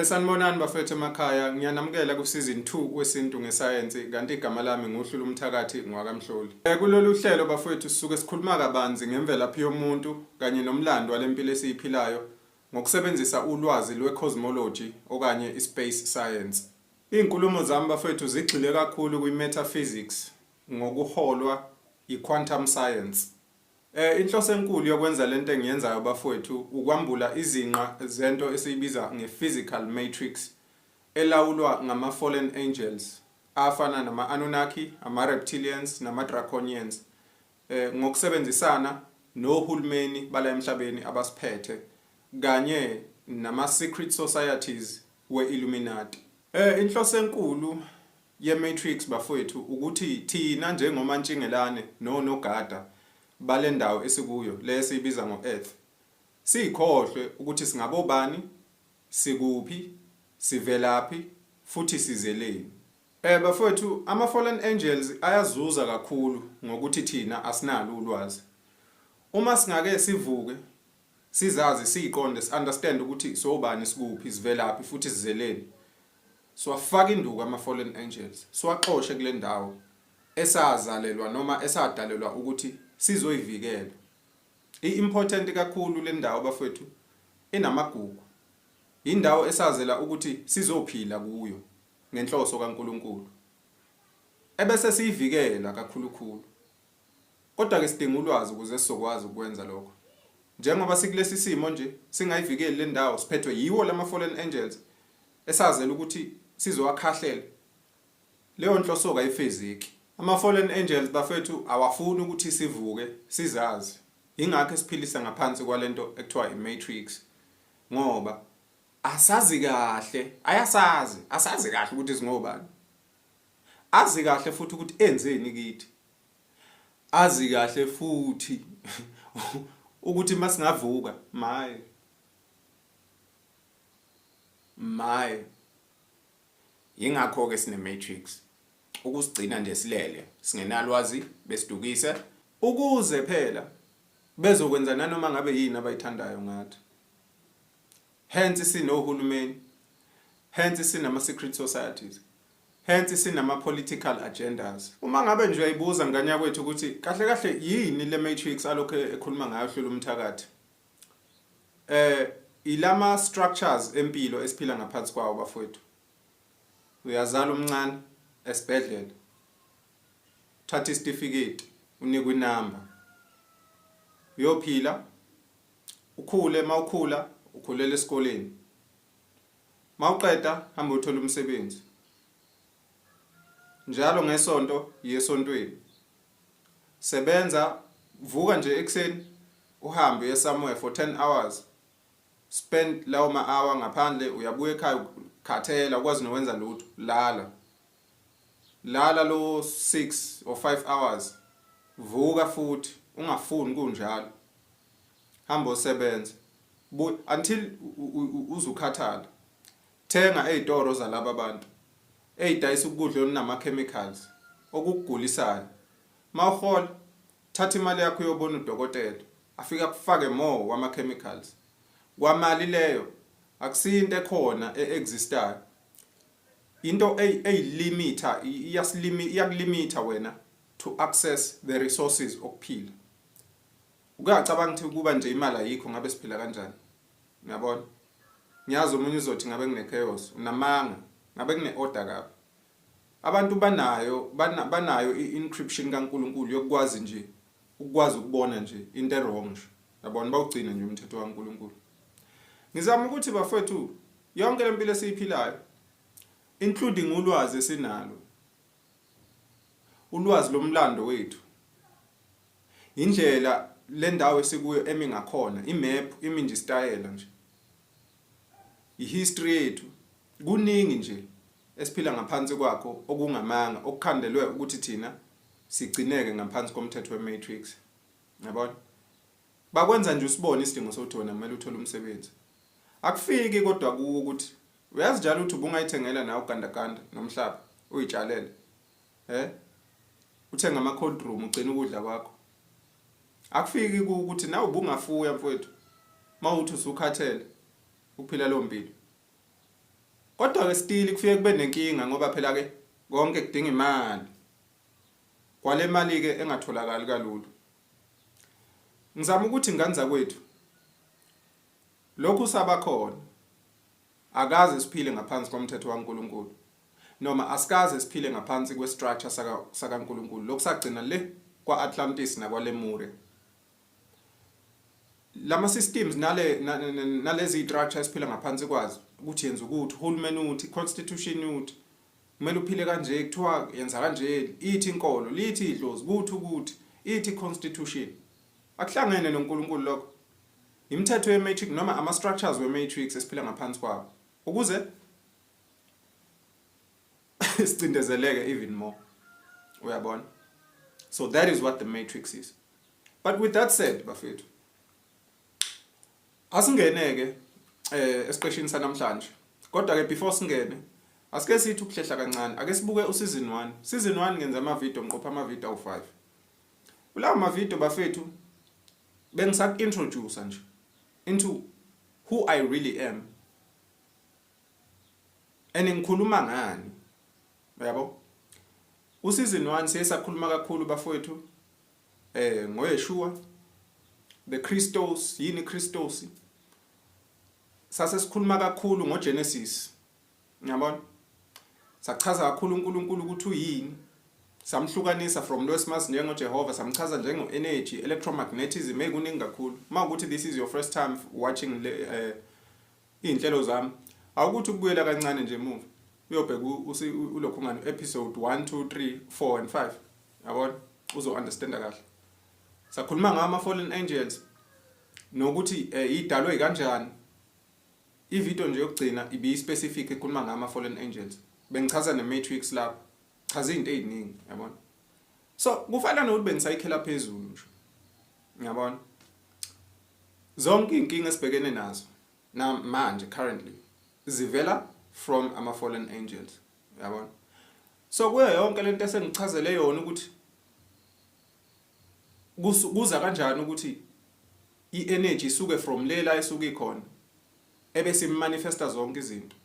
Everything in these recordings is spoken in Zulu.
Sanibonani bafethu emakhaya, ngiyanamukela ku season 2 wesintu ngesayensi kanti igama lami nguHlulu Mthakathi ngwakamhloli. Kulolu hlelo bafethu sisuke sikhuluma kabanzi ngemvelaphi yomuntu kanye nomlando walempilo esiyiphilayo ngokusebenzisa ulwazi lwecosmology okanye ispace science. Izinkulumo zami bafethu zigxile kakhulu kwimetaphysics ngokuholwa iquantum science. Inhloso enkulu yokwenza lento engiyenzayo bafowethu ukwambula izinqa zento esiyibiza nge-physical matrix elawulwa ngama-fallen angels afana nama-Anunnaki, ama-reptilians nama-draconians ngokusebenzisana nohulumeni bala emhlabeni abasiphethe kanye nama-secret societies we-Illuminati. Inhloso enkulu ye-matrix bafowethu ukuthi thina njengomantshingelane nonogada balendawo esikuyo lesibiza ngo-Earth sikhohlwe ukuthi singabobani, sikuphi, sivelaphi futhi sizeleni. Bafowethu ama-fallen angels ayazuza kakhulu ngokuthi thina asinalo ulwazi. Uma singake sivuke sizazi siqonde understand ukuthi sobani, sikuphi, sivelaphi futhi sizeleni, siwafaka induku ama-fallen angels, siwaxoshe kule ndawo esazalelwa noma esadalelwa ukuthi sizoyivikela. I-important kakhulu le ndawo bafethu inamagugu. Indawo esazela ukuthi sizophila kuyo ngenhloso kaNkulunkulu. Ebese siyivikela kakhulukhulu. Kodwa ke sidinga ulwazi ukuze sizokwazi ukwenza lokho. Njengoba sikulesi simo nje singayivikeli le ndawo siphethwe yiwo lama fallen angels esazela ukuthi sizowakhahlela. Leyo nhloso kayifezeki. Ama-fallen angels bafethu awafuni ukuthi sivuke sizazi. Ingakho siphilisa ngaphansi kwalento ekuthiwa i-matrix. Ngoba asazi kahle, asazi kahle ukuthi singobani. Azi kahle futhi ukuthi enzeni kithi. Azi kahle futhi ukuthi masingavuka, ingakho ke sine-matrix. Ukusigcina nje silele singenalwazi besidukise ukuze phela bezokwenza nanoma ngabe yini abayithandayo ngathi. Hence sinohulumeni, hence sinama-secret societies, hence sinama-political agendas. Uma ngabe nje uyayibuza nganya kwethu ukuthi kahle kahle yini le matrix alokho ekhuluma ngayo Hlulu Mthakathi, ilama structures empilo esiphila ngaphansi kwawo bafowethu. Uyazala umncane esibhedlela, thatha isitifiketi, unikwe inamba, uyophila, ukhule, mawukhula ukhulela esikoleni, mawuqeda hamba uthola umsebenzi, njalo ngesonto yesontweni, sebenza, vuka nje ekseni uhambe uye somewhere for 10 hours, spend lawo ma-hour ngaphandle, uyabuya ekhaya khathela ukwazi nokwenza lutho, lala lo 6 or 5 hours, vuka futhi ungafuni kunjalo, hamba usebenza until uzukhathala. Thenga ezitoro zalabo abantu ezidayisa ukudla okunama chemicals okukugulisayo. Mawuhola thatha imali yakho uyobona udokotela, afika kufake more wama chemicals. Kwamali leyo akusinto ekhona existayo. Into eyilimita iyakulimita wena to access the resources okuphila. Ukuyacabanga ukuthi kuba nje imali ayikho ngabe siphila kanjani. Uyabona? Ngiyazi umunye uzothi ngabe kune chaos, unamanga, ngabe kune order kaphi. Abantu banayo i-encryption kaNkulunkulu yokwazi nje ukwazi ukubona nje into wrong nje. Uyabona bawugcina nje umthetho kaNkulunkulu. Ngizama ukuthi bafethu yonke lempilo esiyiphilayo including ulwazi esinalo. Ulwazi lomlando wethu. Indlela le ndawo esikuyo emi ngakhona, imap, imi nje style nje. I-history yethu kuningi nje esiphila ngaphansi kwakho okungamanga okukhandelwe ukuthi thina sigcineke ngaphansi komthetho weMatrix. Yabona? Bakwenza nje usibone isidingo sokuthi wena kumele uthole umsebenzi. Akufiki kodwa kuwo ukuthi uyazi njalo ukuthi ubungayithengela nawe ugandaganda nomhlaba uyitshalele. Uthenga ama cold room ugcina ukudla kwakho. Akufiki ukuthi nawe ubungafuya mfowethu. Mawuthi usukhathele ukuphila lo mpilo. Kodwa ke still kufike kube nenkinga ngoba phela ke konke kudinga imali. Kwale mali ke engatholakali kalulu. Ngizama ukuthi nganza kwethu lokhu sabakhona akaze siphile ngaphansi komthetho kaNkulunkulu noma asikaze siphile ngaphansi kwestructure sakaNkulunkulu lokusagcina le kwaAtlantis nakwaLemuria. Lama systems nalezi structure esiphila ngaphansi kwazo ukuthi yenza ukuthi uhulumeni uthi constitution uthi kumele uphile kanje kuthiwa yenza kanje ithi inkolo lithi idlozi ukuthi ithi constitution akuhlangene noNkulunkulu lokho imithetho yeMatrix noma ama structures weMatrix esiphila ngaphansi kwabo ukuze sicindezeleke even more. Uyabona? So that is what the Matrix is. But with that said bafethu asingeneke especially sanamhlanje. Kodwa ke before singene asike sithi ukuhlehla kancane ake sibuke useason 1. Season 1 ngenza ama video ngiqopha ama video awu5. Kulawa ma video bafethu bengisaku introduce nje into who I really am. Ngikhuluma ngani? Yabo? Useason 1 siyakhuluma kakhulu bafethu ngoYeshua, the Christos, yini Christos. Sase sikhuluma kakhulu ngoGenesis. Ngiyabona? Sachaza kakhulu uNkulunkulu ukuthi uyini. Samhlukanisa from lo esimazi njengoJehova, samchaza njengo-energy, electromagnetism ekuningi kakhulu. Mawukuthi this is your first time watching inhlelo zami, awukuthi ukubuyela kancane nje emuva. Uyobheka ulokhu ngani episode 1 2 3 4 and 5. Yabona? Uzo understand kahle. Sakhuluma ngama fallen angels nokuthi idalwe kanjani. Ivideo nje yokugcina ibi specific ekhuluma ngama fallen angels. Bengichaza neMatrix lapho. Chaza izinto eziningi, yabona? So kufana nokuthi bengisayikhela phezulu nje. Ngiyabona? Zonke inkinga esibhekene nazo manje currently zivela from ama fallen angels. Yabona? So kuyo yonke lento esengichazele yona ukuthi kuza kanjani ukuthi i-energy isuke from lela esuke ikhona ebese imanifesta zonke izinto.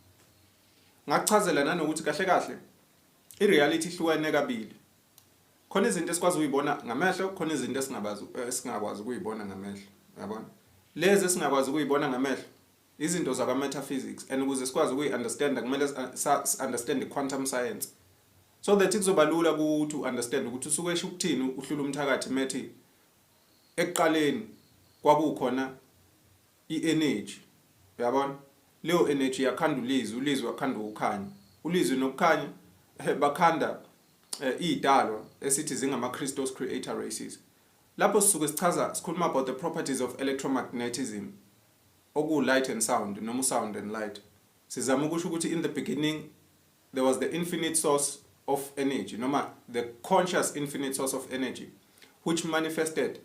Ngakuchazela nanokuthi kahle i-reality ihlukene kabili. Khona izinto esikwazi ukuyibona ngamehlo, khona izinto esingakwazi ukuyibona ngamehlo. Yabona? Lezi esingakwazi ukuyibona ngamehlo izinto zaka metaphysics and ukuze sikwazi ukuyi-understand kumele understand quantum science. So that kuzoba lula ukuthi understand ukuthi usuke esho ukuthini uhlula umthakathi methi ekuqaleni kwakukhona i-energy. Uyabona? Leyo energy yakhanda ulizwi yakhanda ukukhanya. Ulizwi nokukhanya bakhanda idalwa esithi zingama Christos creator races. Lapho sisuke sikhuluma about the properties of electromagnetism. Oku light and sound noma sound and light. Sizama ukusho ukuthi in the beginning there was the infinite source of energy, noma the conscious infinite source of energy, which manifested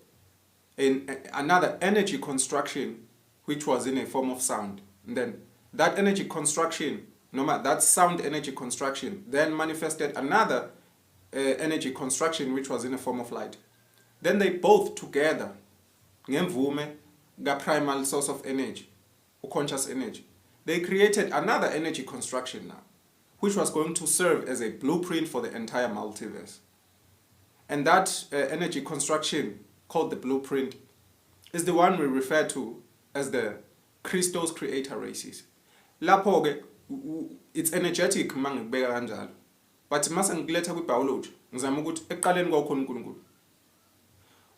in another energy construction which was in a form of sound. And then that energy construction, noma that sound energy construction, then manifested another energy construction which was in a form of light. Then they both together, ngemvume ga primal source of energy, or conscious energy, they created another energy construction now, which was going to serve as a blueprint for the entire multiverse. And that energy construction, called the blueprint, is the one we refer to as the Christos creator races. Lapho ke it's energetic mangibeka kanjalo. But mase ngikuletha kwibiology ngizama ukuthi ekuqaleni kwakhona uNkulunkulu.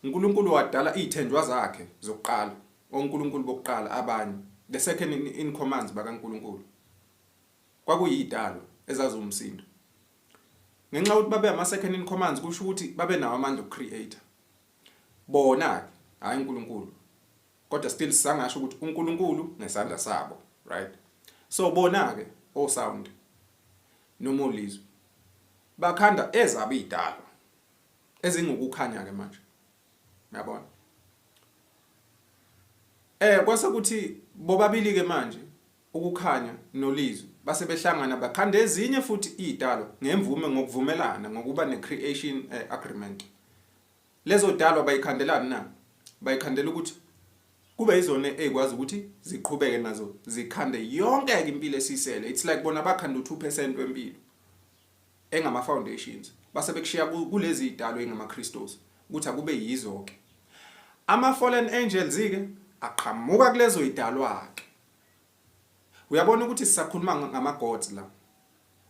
uNkulunkulu wadala izithenjwa zakhe zokuqala, onkulunkulu bokuqala abanye, the second in commands bakaNkulunkulu. Kwakuyidalo ezazi umsindo. Ngenxa ukuthi babe ama second in commands kusho ukuthi babe nawo amandla okcreator. Bona hayi uNkulunkulu. Kodwa still sangasho ukuthi uNkulunkulu nesandla sabo, right? So bona ke o sound noma olizwe bakhanda ezaba idalo ezingukukhanya ke manje. Uyabona? Kwase kuthi bobabili ke manje ukukhanya nolizwe base behlangana bakhanda ezinye futhi idalo ngemvume ngokuvumelana ngokuba ne-creation agreement. Lezo dalo bayikhandelana na? Bayikhandela ukuthi kube izona ezikwazi ukuthi ziqhubeke nazo zikhande yonke impilo esisele. It's like bona bakhanda u2% wempilo engama foundations base bekushiya kulezi idalo engama Christos ukuthi akube yizo ke. Ama fallen angels ke aqhamuka kulezo idalwa ke. Uyabona ukuthi sisakhuluma ngama gods la.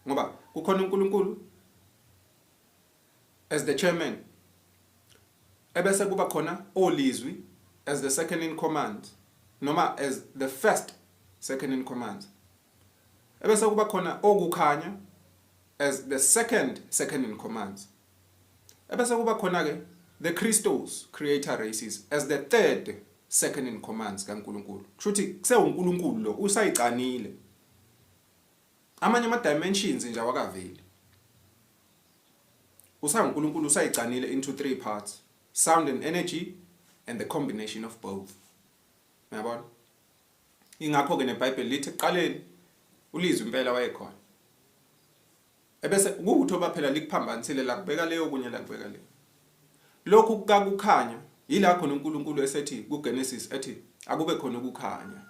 Ngoba kukhona uNkulunkulu as the chairman. Ebese kuba khona olizwi as the second in command, noma as the first second in command. Ebese kuba khona okukhanya as the second in command. Ebese kuba khona ke the Christos creator races as the third second in commands kaNkulunkulu. Kushuthi kusewuNkulunkulu lo usayicanile. Amanye ama dimensions nje awakaveli. UNkulunkulu usayicanile into 3 parts: sound and energy and the combination of both. Uyabona? Ingakho ke neBhayibheli lithi eqaleni ulizwe impela wayekhona. Ebese ukuthoba phela likuphambanisile la kubeka leyo kunye la kubeka leyo. Lokhu kukhanya yila khona uNkulunkulu esethi kuGenesis ethi akube khona ukukhanya.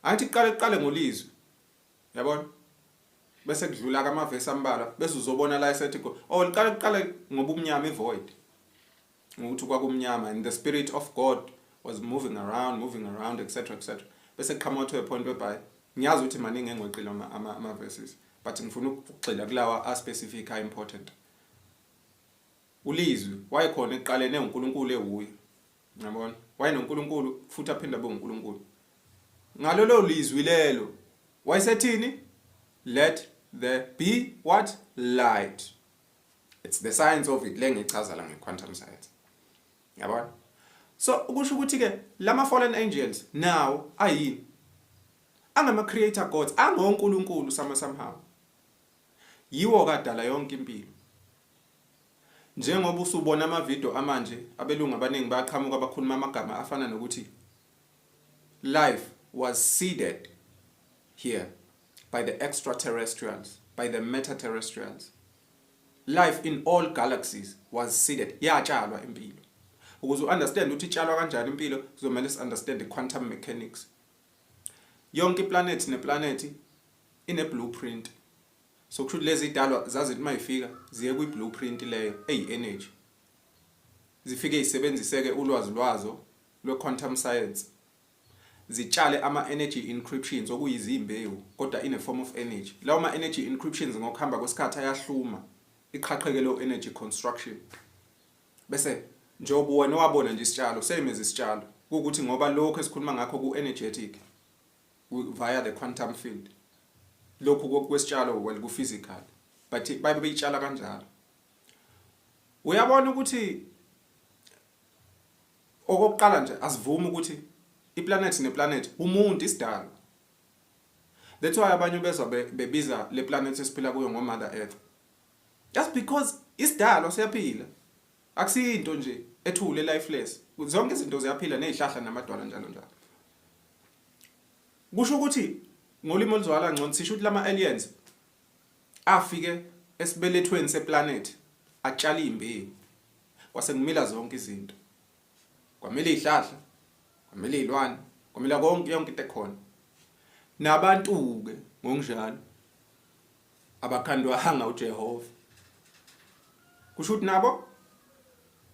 Athi qale ngolizwe. Yabona? Bese kudlula ka amavesi ambalwa bese uzobona la esethi liqale ngobumnyama evoid. Ngokuthi kwakumnyama and the spirit of God was moving around etc. Bese qhamuka to a point whereby ngiyazi ukuthi maningi engweqile ama verses but ngifuna ukugxila kulawa a specific are important. Ulizwe wayekhona eqalene uNkulunkulu ewuye. Uyabona? WayenoNkulunkulu futhi aphinda abe uNkulunkulu. Ngalolo lizwi lelo wayesethini? Let there be what? Light. It's the science of it lengichaza la ngequantum science. Yabona? So ukusho ukuthi ke lama fallen angels now ayini? Angama creator gods, angonkulunkulu somehow. Yiwo kadala yonke impilo. Njengoba usubona ama video amanje abelungu abaningi bayaqhamuka abakhuluma amagama afana nokuthi life was seeded here by the extraterrestrials, by the metaterrestrials. Life in all galaxies was seeded. Yatshalwa impilo. Ukuze understand ukuthi itshalwa kanjani impilo, kuzomela understand the quantum mechanics. Yonke planet neplanet ine blueprint. So kusho lezi dalwa zazi mayifika ziye kwi blueprint leyo energy. Zifike isebenziseke ulwazi lwazo lwe quantum science. Zitshale ama energy encryptions okuyizimbewu kodwa in a form of energy. Lawo ma energy encryptions ngokuhamba kwesikhathi ayahluma iqhaqheke lo energy construction. Bese njobo wena wabona nje isitshalo same as isitshalo ukuthi ngoba lokho esikhuluma ngakho ku energetic via the quantum field. Lokho kwesitshalo well ku physical but babe beyitshala kanjalo. Uyabona ukuthi okokuqala nje asivuma ukuthi iplanet neplanet umuntu isidalo. That's why abanye bezwa bebiza le planet esiphila kuyo ngo Mother Earth. Just because isidalo siyaphila. Akusinto nje ethule lifeless. Zonke izinto ziyaphila nezihlahla namadwala njalo. Kusho ukuthi ngolimo oluzwala ngcono sisho ukuthi lama aliens afike esibelethweni seplanet atshala imbewu kwase kumila zonke izinto. Kwamela izihlahla, kwamela izilwane, kwamela konke yonke into ekhona. Nabantu ke ngokunjalo abakhandwa hanga uJehova. Kusho ukuthi nabo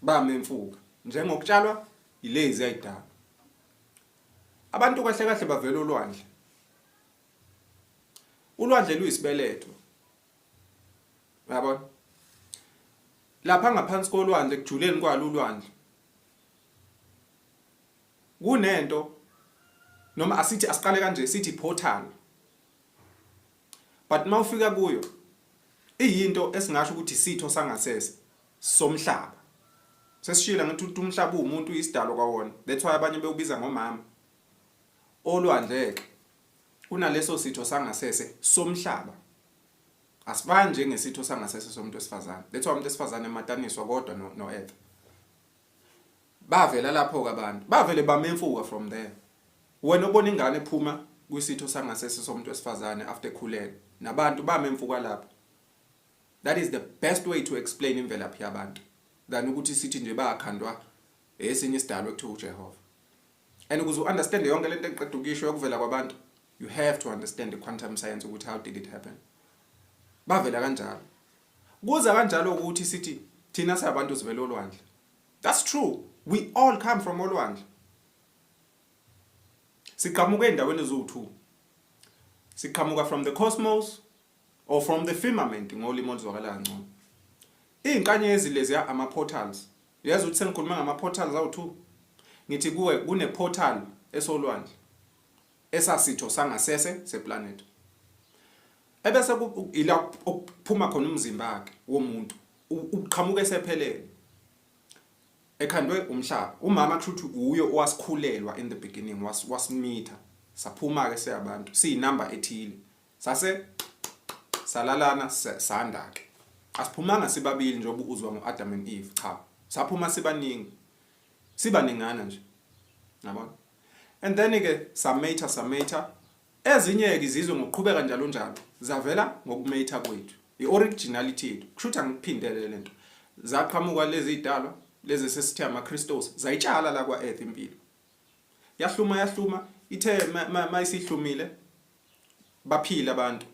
bamemfuka njengokutshalwa ilezi ayidala. abantu kahle kahle bavela olwandle. Ulwandle luyisibeletho. Yabona? Lapha ngaphansi kolwandle kujuleni kwalo ulwandle. Kunento noma asithi asiqale kanje sithi portal. But mawufika kuyo iyinto esingasho ukuthi isitho sangasese somhlaba. Sesishila ngathi umhlaba umuntu isidalo kwawona. That's why abanye bewubiza ngomama. Olwandle kunaleso sitho sangasese somhlaba. Asifani njengesitho sangasese somuntu wesifazane. That's why umuntu wesifazane emataniswa kodwa no earth. Bavela lapho kabantu. Bavele bamemfuka from there. Wena ubona ingane ephuma kwisitho sangasese somuntu wesifazane after ekhulele. Nabantu bamemfuka lapho. That is the best way to explain imvelaphi yabantu. Than ukuthi sithi nje bayakhandwa esinye isidalo ekuthiwa uJehova. And ukuze understand yonke lento eqedwe ukisho yokuvela kwabantu, you have to understand the quantum science ukuthi how did it happen. Bavela kanjalo. Kuza kanjalo ukuthi sithi thina sabantu sivela olwandle. That's true. We all come from olwandle. Siqhamuka endaweni eziwu2. Siqhamuka from the cosmos or from the firmament ngolimi oluzwakala ngcono. Izinkanyezi lezi ama portals. Yazi ukuthi sengikhuluma ngama portals awu2. Ngithi kuwe kune portal esolwandle. Esasitho sangasese seplanet. Ebese ila ukuphuma khona umzimba wakhe womuntu. Uqhamuka esephelele. Ekhandwe umhlaba. Umama kusho uyo owasikhulelwa in the beginning wasimitha. Saphuma ke seyabantu. Siyinamba ethile. Sase salalana sanda ke. Asiphumanga sibabili njengoba uzwa ngoAdam and Eve cha. Saphuma sibaningi. Sibaningana nje. Yabona? And then ke samata. Ezinye ke izizwe ngokuqhubeka njalo njalo. Zavela ngokumata kwethu. I-originality yethu. Kushuthi ngiphindele lento. Zaqhamuka lezi idalwa lezi sesithi amaKristos zayitshala la kwa earth impilo. Yahluma ithe mayisihlumile baphila abantu.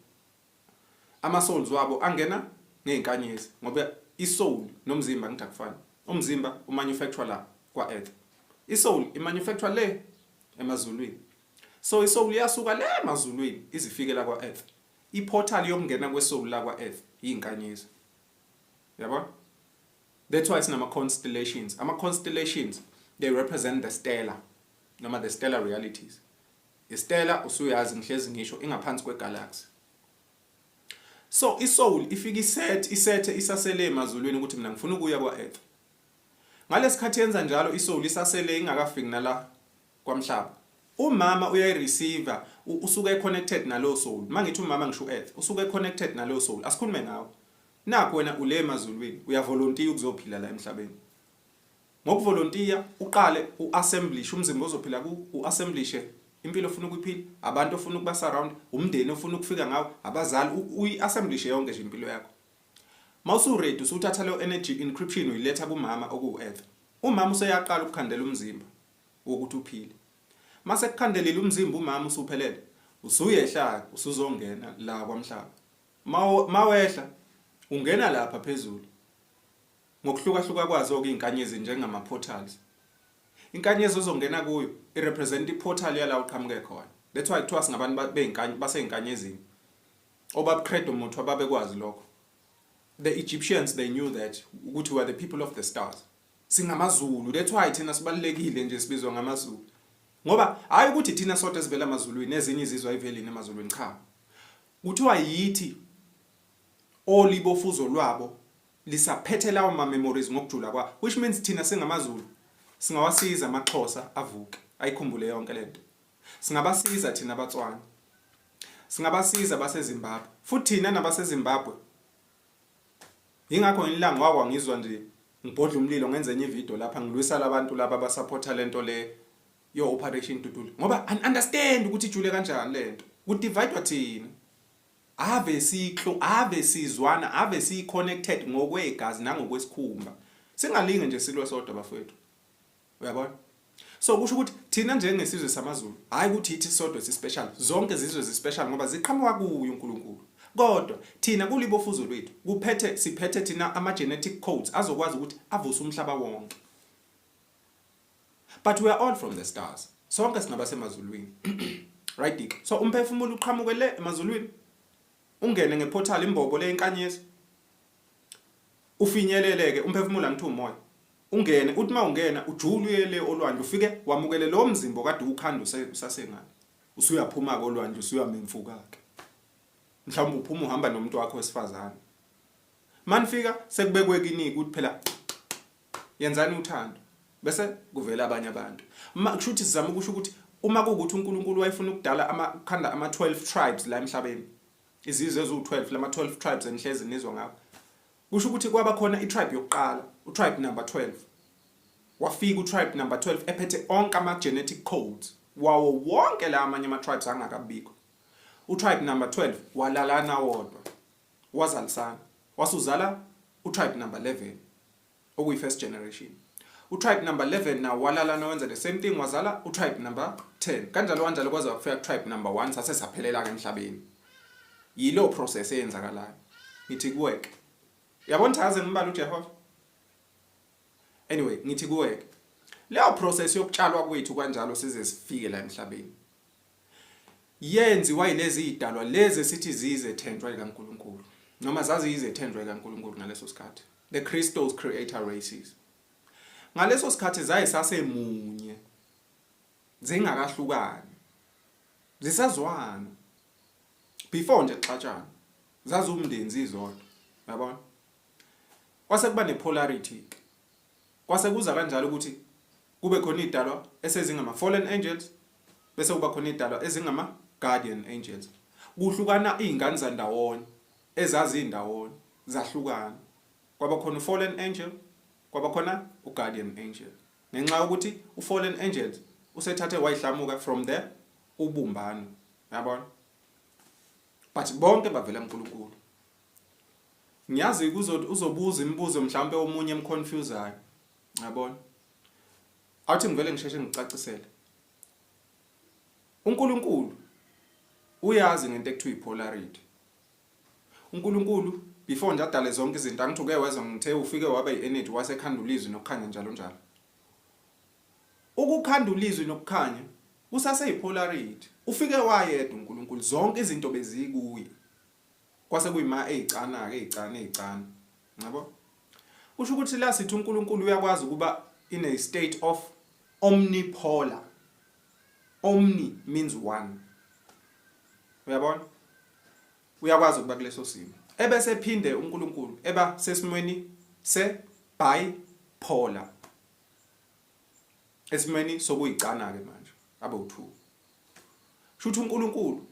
Ama souls wabo angena ngeinkanyezi ngoba isoul nomzimba ngidakufana. Umzimba umanufacture la kwa earth. Isoul imanufacture le emazulwini. So isoul iyasuka le emazulwini izifike la kwa earth. Iportal yokungena kwesoul la kwa earth iyinkanyezi. Yabona? That's why it's nama constellations. Ama constellations they represent the stellar noma the stellar realities. Istella usuyazi ngihlezi ngisho ingaphansi kwegalaxy. So isoul ifika isethe isasele emazulwini ukuthi mina ngifuna ukuya kwa earth. Ngalesikhathi yenza njalo isoul isasele ingakafiki nala kwamhlaba. Umama uyayireceive usuke connected nalo soul. Mangithi umama ngisho earth usuke connected nalo soul. Asikhulume ngawe. Nakho wena ule emazulwini uyavolunteer ukuzophila la emhlabeni. Ngokuvolunteer uqale uassemblish umzimba ozophila ku uassemblishe impilo ofuna ukuyiphila, abantu ofuna ukuba surround, umndeni ofuna ukufika ngawo, abazali uyiassemblishe yonke nje impilo yakho. Mawusu ready usuthatha lo energy encryption uyiletha kumama oku earth. Umama useyaqala ukukhandela umzimba ukuthi uphile. Mase kukhandelile umzimba umama usuphelele, usuyehla usuzongena la kwamhlaba. Mawehla ungena lapha phezulu. Ngokuhluka kwazo okuyinkanyezi njengama portals. Inkanyezi ozongena kuyo irepresent iportal yala uqhamuke khona. That's why kuthiwa singabantu baseinkanyezini. Obabukredo umuntu ababekwazi lokho. The Egyptians they knew that ukuthi were the people of the stars. Singamazulu. That's why thina sibalekile nje sibizwa ngamazulu. Ngoba hayi ukuthi thina sonke sivela emazulwini ezinye izizwe ayivelini emazulwini cha. Kuthiwa yithi olibofuzo lwabo lisaphethe lawo ma memories ngokujula kwa, which means thina singamazulu singawasiza amaXhosa avuke ayikhumbule yonke lento. Singabasiza thina abaTswana. Singabasiza baseZimbabwe. Futhi thina nabaseZimbabwe ingakho ngilanga wakwa ngizwa nje ngibhodla umlilo ngenze enye video lapha ngilwisa labantu laba abasupporta lento le yo Operation Tutul. Ngoba understand ukuthi ijule kanjani lento. Ku divide thina. Ave sikho, ave sizwana, ave si connected ngokwegazi nangokwesikhumba. Singalinge nje silwe sodwa bafowethu. Uyabona? So kusho ukuthi thina njengesizwe samazulu, hayi ukuthi ithi sodwa si special. Zonke izizwe zi special ngoba ziqhamuka kuyo uNkulunkulu. Kodwa thina kulibofuzo lwethu, siphethe thina ama genetic codes azokwazi ukuthi avuse umhlaba wonke. But we are all from the stars. sonke singaba semazulwini right dik so umphefumulo uqhamuke le emazulwini ungene ngeportal imbobo le inkanyezi ufinyeleleke umphefumulo angithi umoya ungene uthi mawungena ujuluye le olwandle ufike wamukele lo mzimbo kade ukhanda usasengane usuyaphuma ke olwandle usuyamemfuka ke mhlawumbe uphuma uhamba nomuntu wakho wesifazane manifika sekubekwe kiniki ukuthi phela yenzani uthando bese kuvela abanye abantu kushuthi sizama ukusho ukuthi uma kuukuthi uNkulunkulu wayefuna ukudala amakhanda ama12 tribes la emhlabeni izizwe ezu12 lama 12 tribes enhlezi nizwa ngakho kusho ukuthi kwaba khona itribe yokuqala utribe number 12 wafika utribe number 12 ephethe onke ama genetic codes wawo wonke la amanye ama tribes angakabikho utribe number 12 walalana wodwa wazalisana wasuzala utribe number 11 okuyi first generation utribe number 11 nawo walalana wenza the same thing wazala utribe number 10 kanjalo kwaze kufika tribe number 1 sase saphelela ke emhlabeni yilo process eyenzakalayo ngithi kuweke yabona thaze ngibala uJehova anyway ngithi kuweke leyo process yokutshalwa kwethu kanjalo size sifike la emhlabeni yenziwa yilezi idalwa lezi sithi zize thendwa kaNkulunkulu noma zazi yize thendwa kaNkulunkulu ngaleso sikhathi the Christos creator races ngaleso sikhathi zayisasemunye zingakahlukani zisazwana before nje xatshana zazi umndeni zizodwa yabona kwase kuba nepolarity kwase kuza kanjalo ukuthi kube khona idalwa esezingama fallen angels bese kuba khona idalwa ezingama guardian angels kuhlukana izingane zandawonye ezazi indawonye zahlukana kwaba khona fallen angel kwaba khona uguardian angel ngenxa ukuthi ufallen angels usethathe wayihlamuka from there ubumbano yabona but bonke bavela kuNkulunkulu ngiyazi uzobuza imibuzo mhlawumbe omunye emconfuseayo yabona awuthi ngivele ngisheshe ngicacisele uNkulunkulu uyazi ngento ekuthiwa ipolarity uNkulunkulu before nje adale zonke izinto angithi uke wezwa ngithe ufike waba yi-energy wasekhanda ulizwi nokukhanya njalo njalo ukukhanda ulizwi nokukhanya kusaseyipolarity ufike wayedwa uNkulunkulu zonke izinto bezikuye kwase kuyima ezicana ezicana yabo usho ukuthi la sithi uNkulunkulu uyakwazi ukuba in a state of omnipolar omni means one uyabona uyakwazi ukuba kuleso simo ebese phinde uNkulunkulu eba sesimweni se bipolar esimweni sokuyicana ke manje abe u2 shuthi uNkulunkulu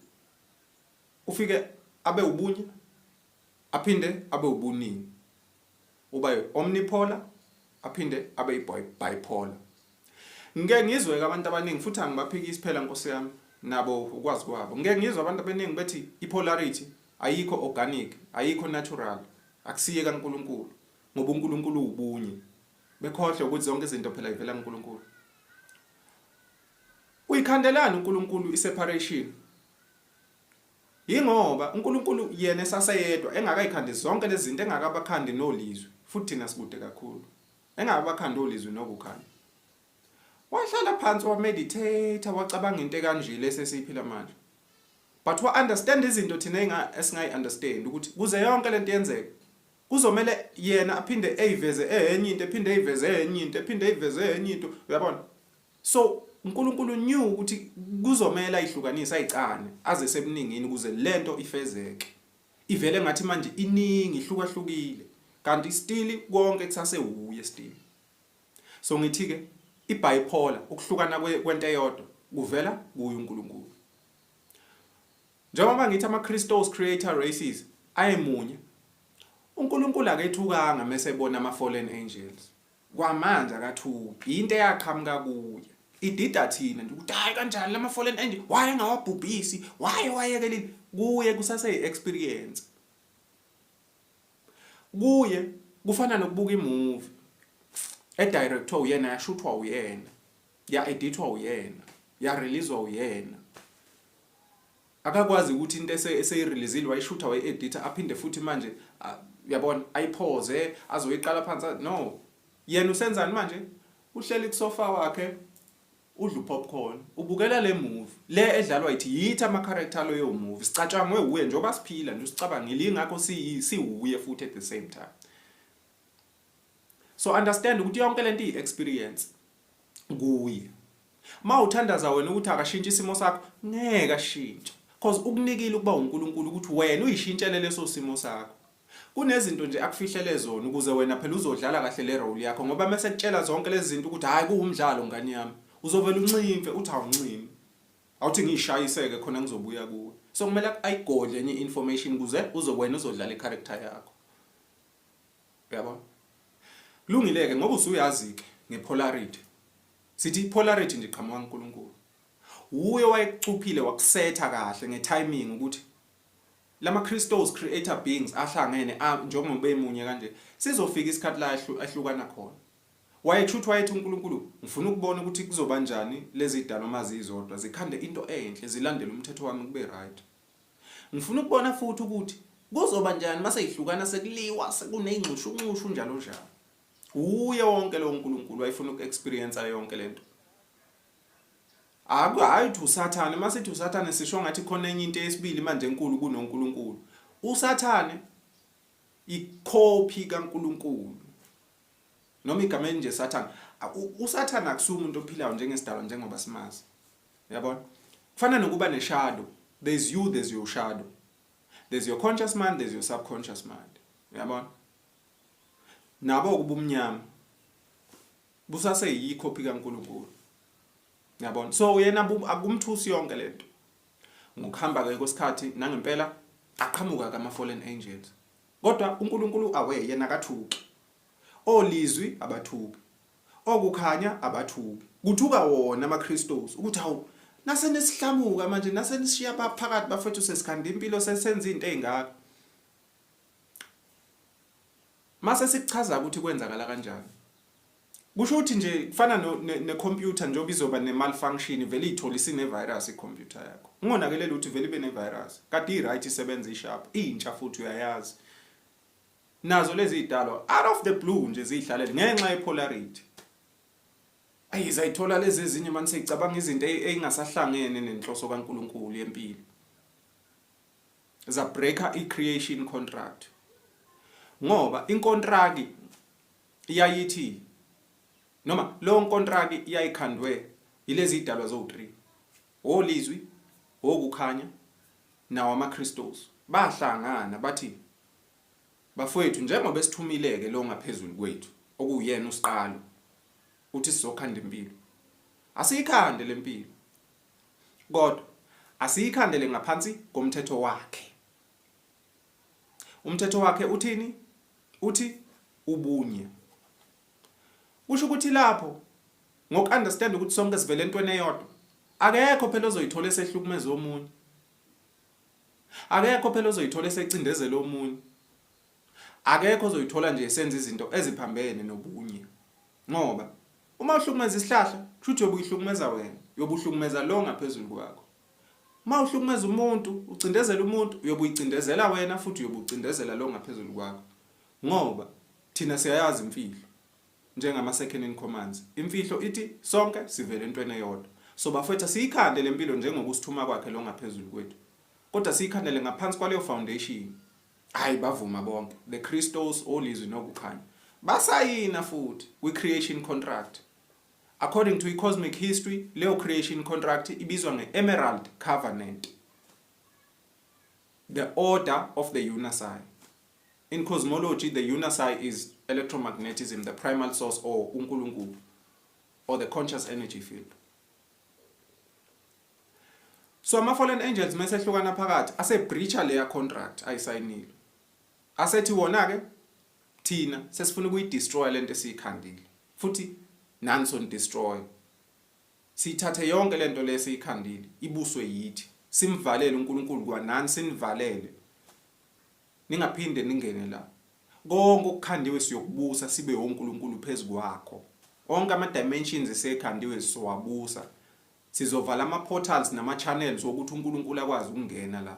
ufike abe ubunye aphinde abe ubuningi uba omnipolar aphinde abe bipolar ngeke ngizwe abantu abaningi futhi angibaphikisi phela Nkosi yami nabo ukwazi kwabo ngeke ngizwe abantu abaningi bethi ipolarity ayikho organic ayikho natural akusiye kaNkulunkulu ngoba uNkulunkulu ubunye bekhohle ukuthi zonke izinto phela ivela kuNkulunkulu uyikhandelana uNkulunkulu iseparation yingoba uNkulunkulu yena esaseyedwa engakayikhandi zonke lezi zinto engakabakhandi nolizwi futhi thina sikude kakhulu engakabakhandi olizwi nokukhanya wahlala phansi wa meditate wacabanga into kanje lesesiphila manje but wa understand izinto thina esingayi understand ukuthi kuze yonke lento yenzeke kuzomela yena aphinde eyiveze enye into ephinde eyiveze enye into ephinde eyiveze enye into uyabona so uNkulunkulu knew ukuthi kuzomela ihlukanisa ayicane aze sebuningini kuze lento ifezeke ivele ngathi manje iningi ihlukahlukile kanti still konke kusase uye still so ngithi ke ibipolar ukuhlukana kwento eyodwa kuvela kuye uNkulunkulu njengoba ngithi ama Christos creator races ayemunye uNkulunkulu akethukanga mesebona ama fallen angels kwamanje akathuki into eyaqhamuka kuye idida thina nje ukuthi hayi kanjani lama fallen angel waye ngawabhubhisi wayekelini kuye kusase experience kuye kufana nokubuka imovie edirector uyena yashuthwa uyena ya editwa uyena ya releasewa uyena akakwazi ukuthi into eseyireleaseile wayishutha wayi-editor aphinde futhi manje uyabona ayipause azoyiqala phansi no yena usenzani manje uhleli kusofa wakhe udla popcorn ubukela le movie le edlalwa yithi ama character leyo movie sicatshangwe uye njengoba siphila nje usicabangile ingakho siwuye futhi at the same time. So understand ukuthi yonke lento experience kuye. Mawuthandaza wena ukuthi akashintshe isimo sakho ngeke ashintshe because ukunikile ukuba uNkulunkulu ukuthi wena uyishintshele leso simo sakho. Kunezinto nje akufihlele zona ukuze wena phela uzodlala kahle le role yakho ngoba mase kutshela zonke lezi zinto ukuthi hayi kuwumdlalo ngani yami uzovela uncimfe uthi awuncimi awuthi ngishayiseke khona ngizobuya kuwe. So kumele ayigodle enye information kuze uzowena uzodlala i-character yakho. Uyabona? Kulungileke ngoba usuyazi ke ngepolarity. Sithi polarity nje qhamuka kaNkulunkulu. Uye wayecuphile wakusetha kahle ngetiming ukuthi lama crystals creator beings ahlangene njengoba bemunye kanje sizofika isikhathi la ahlukana khona. Wayechuthi wayethi uNkulunkulu ngifuna ukubona ukuthi kuzoba kanjani lezi idalo mazizodwa zikhande into enhle zilandele umthetho wami kube right. Ngifuna ukubona futhi ukuthi kuzoba kanjani mase ihlukana sekuliwa sekuneyingxushunxushu njalo njalo. Uye wonke lo uNkulunkulu wayefuna ukuexperience yonke lento. Hayi thu Sathane mase thu Sathane sisho ngathi khona enye into yesibili manje enkulu kunoNkulunkulu. USathane icopy kaNkulunkulu. Noma igama nje Sathane. USathane akusuma umuntu ophilayo njengesidalwa njengoba simazi. Uyabona? Kufana nokuba neshadow. There's you, there's your shadow. There's your conscious mind, there's your subconscious mind. Uyabona? Nabo kubumnyama. Busase yicopy kaNkulunkulu. Yabona so yena akumthusi yonke lento ngokuhamba ke kwesikhathi nangempela aqhamuka kama fallen angels kodwa uNkulunkulu awe yena akathuki olizwi abathuki okukhanya abathuki kuthuka wona ama crystals ukuthi hawu nase nesihlamuka manje nase nishiya phakathi bafethu sesikhanda impilo sesenza izinto ezingaka mase sikuchaza ukuthi kwenzakala kanjani. Kusho ukuthi nje kufana ne-computer njengoba izoba ne-malfunction vele ithola isine-virus i-computer yakho. Ungonakelela ukuthi vele ibe ne-virus. Kade i-right isebenza i-sharp, intsha futhi uyayazi. Nazo lezi idalwa out of the blue nje zihlalele ngenxa ye-polarity. Ayizayithola lezi ezinye manje seyicabanga izinto engasahlangene nenhloso kaNkulunkulu yempilo. Za breaker i-creation contract. Ngoba inkontraki iyayithi noma lo contract iyayikhandwe ilezi idalwa zo3 olizwi okukhanya nawo ama crystals bahlangana bathi bafowethu njengoba sithumileke lo ngaphezulu kwethu okuyena usiqalo uthi sizokhanda impilo asiyikhande lempilo kodwa asiyikhandele ngaphansi komthetho wakhe. Umthetho wakhe uthini? Uthi ubunye. Usho ukuthi lapho ngokunderstand ukuthi sonke sivele entweni eyodwa akekho phela ozoyithola esehlukumeza omunye. Akekho phela ozoyithola esecindezela omunye. Akekho ozoyithola nje esenza izinto eziphambene nobunye. Ngoba uma uhlukumeza isihlahla kusho uyobuyihlukumeza wena, uyobuhlukumeza lo ngaphezulu kwakho. Uma uhlukumeza umuntu, ucindezela umuntu, uyobuyicindezela wena futhi uyobucindezela lo ngaphezulu kwakho. Ngoba thina siyayazi imfihlo. Njengama second in commands imfihlo ithi sonke sivele entweni eyodwa so bafethu siyikhande lempilo njengokusithuma kwakhe lo ngaphezulu kwethu kodwa siyikhandele ngaphansi kwaleyo foundation. Hayi bavuma bonke the crystals olizwi nokukhanya basayina futhi we creation contract according to cosmic history. Leyo creation contract ibizwa nge-Emerald Covenant, the order of the Unasai. In cosmology, the Unasai is electromagnetism, the primal source or uNkulunkulu, or the conscious energy field. So ama-fallen angels mesehlukana phakathi ase-breacha leya contract ayisayinile. Asethi wona-ke thina sesifuna ukuyidestroy lento esiyikhandile futhi nani sonidestroy. Siyithathe yonke lento le esiyikhandile ibuswe yithi simvalele uNkulunkulu kwanani sinivalele ningaphinde ningene la. Konke okukhandiwe siyokubusa sibe uNkulunkulu phezulu kwakho. Onke ama dimensions esekhandiwe sizowabusa. Sizovala ama portals nama channels ukuthi uNkulunkulu akwazi ukungena la.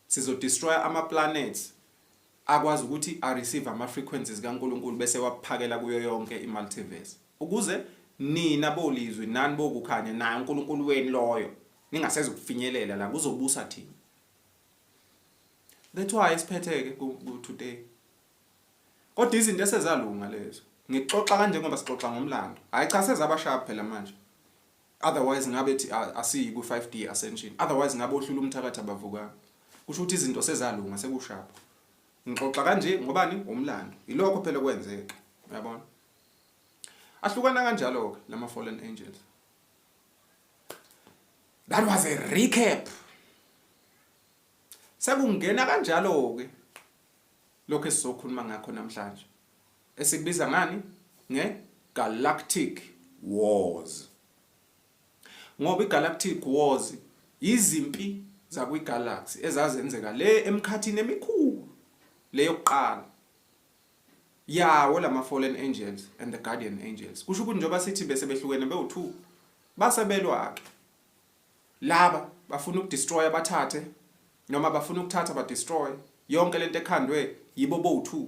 Sizodestroy ama planets akwazi ukuthi a receive ama frequencies kaNkulunkulu bese waphakela kuyo yonke i multiverse ukuze nina bolizwe nani bokukhanya naye uNkulunkulu wenu loyo ningaseze ukufinyelela la kuzobusa thina. That's why isiphetheke ku today. Kodwa izinto esezalunga lezo. Ngixoxa kanje ngoba sixoxa ngomlando. Hayi cha sezabashaya phela manje. Otherwise ngabe asiyi ku 5D ascension. Otherwise ngabe ohlula umthakathi abavuka. Kusho ukuthi izinto sezalunga sekushapha. Ngixoxa kanje ngobani umlando. Ilokho phela kwenzeka. Uyabona? Ahlukana kanjalo ke lama fallen angels. That was a recap. Sekungena kanjalo ke lokho esizokhuluma ngakho namhlanje. Esikubiza ngani? Galactic Wars. Ngoba iGalactic Wars izimpi zakwi-galaxy ezazenzeka le emkhathini emikhulu le yokuqala. Yawo lama fallen angels and the guardian angels. Kusho ukuthi njoba sithi bese behlukene bewu2 basebelwa ke. Laba bafuna ukudestroy abathathe noma bafuna ukuthatha ba destroy yonke lento ekhandwe yibo bo2.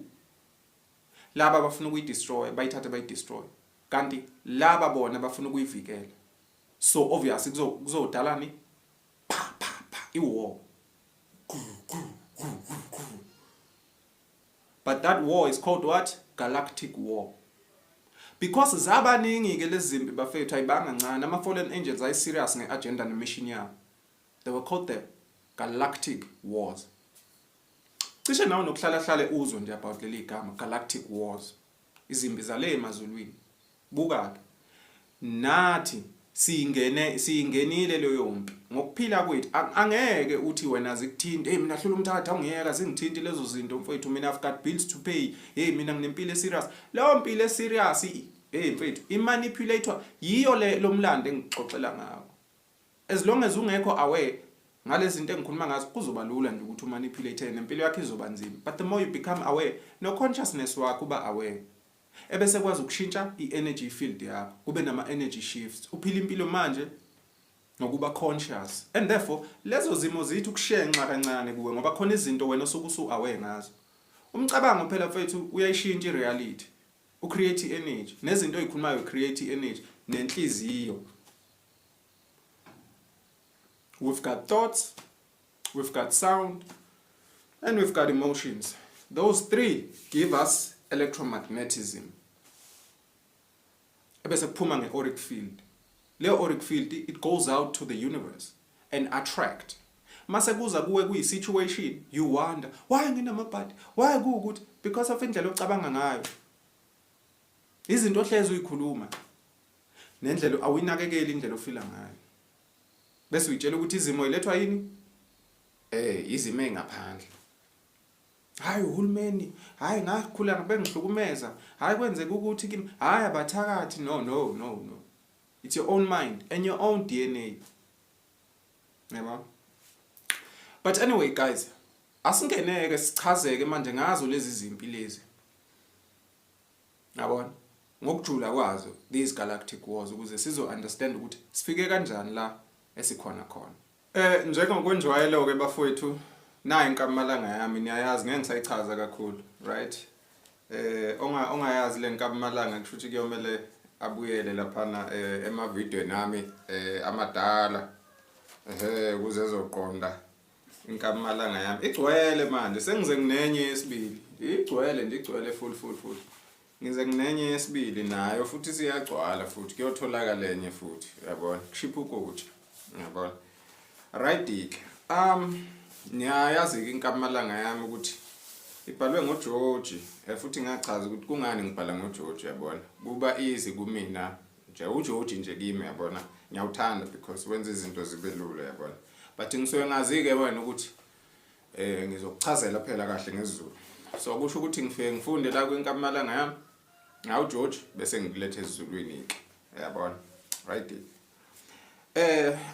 Laba bafuna ukuyidestroy bayithathe bayidestroy. Kanti laba bona bafuna ukuyivikela. So obviously kuzodalani i-war. But that war is called what? Galactic War. Because zabaningi ke lezimpi bafethu ayibanga ncane ama fallen angels ay serious ngeagenda nemission yabo. They were called the Galactic Wars. Cishe nawo nokuhlala hlale uzwe nje about leli gama Galactic Wars. Izimpi zale emazulwini. Buka ke. Nathi siyingenile leyo yompi. Ngokuphila kwethu angeke uthi wena zikuthinde hey mina hlula umthatha ungiyeka zingithinti lezo zinto mfowethu mina I've got bills to pay hey mina nginempilo serious leyo mpilo serious hey mfowethu imanipulator yiyo lo mlando engixoxela ngawo. As long as ungekho aware ngalezi zinto engikhuluma ngazo kuzoba lula nje ukuthi umanipulate nempilo yakhe izoba nzima. But the more you become aware no consciousness wakho uba aware ebese kwazi ukushintsha i-energy field yakho kube nama energy shifts uphila impilo manje nokuba conscious and therefore lezo zimo zithi ukushenxa kancane kuwe ngoba khona izinto wena osukusu aware ngazo. Umcabango phela mfethu uyayishintsha ireality ucreate energy nezinto ezikhulumayo create energy nenhliziyo. We've got thoughts, we've got sound, and we've got emotions. Those three give us electromagnetism. Ebese kuphuma nge-auric field. Leo auric field it goes out to the universe and attract. Mase kuza kuwe kuyi-situation you wonder why nginamabhadi why kuukuthi because of indlela ocabanga ngayo. Izinto ohlezi uyikhuluma nendlela awuyinakekeli indlela ofila ngayo. Bese uyitshela ukuthi izimo ilethwa yini? Izimo engaphandle. Hayi uhulumeni, hayi ngakhula bengihlukumeza, hayi kwenzeka ukuthi kimi, hayi abathakathi no. It's your own mind and your own DNA. Yebo? But anyway guys, asingeneke sichazeke manje ngazo lezi zimpi lezi. Yabona? Ngokujula kwazo these galactic wars ukuze sizo understand ukuthi sifike kanjani la esikhona khona. Njengokwenjwayelo ke bafowethu nayi inkamalanga yami niyayazi ngeke ngisayichaza kakhulu, right? Ongayazi le nkamalanga kusho ukuthi kuyomele abuyele lapha ema video nami amadala ukuze ezoqonda inkamalanga yami igcwele manje sengize nginenye yesibili igcwele nje igcwele full ngize nginenye yesibili nayo futhi siyagcwala futhi kuyotholakala lenye futhi yabona kushipha ukutya yabona right. Niyayazi inkamalanga yami ukuthi ibhalwe ngoGeorge futhi ngachaza ukuthi kungani ngibhala ngoGeorge yabona kuba easy kumina nje uGeorge nje kimi yabona ngiyawuthanda because wenza izinto zibe lula yabona but ngisuke ngazi ke wena ukuthi ngizokuchazela phela kahle ngesiZulu so kusho ukuthi ngifike ngifunde la kwinkamalanga yami ngawuGeorge bese ngikulethe esiZulwini ke yabona right.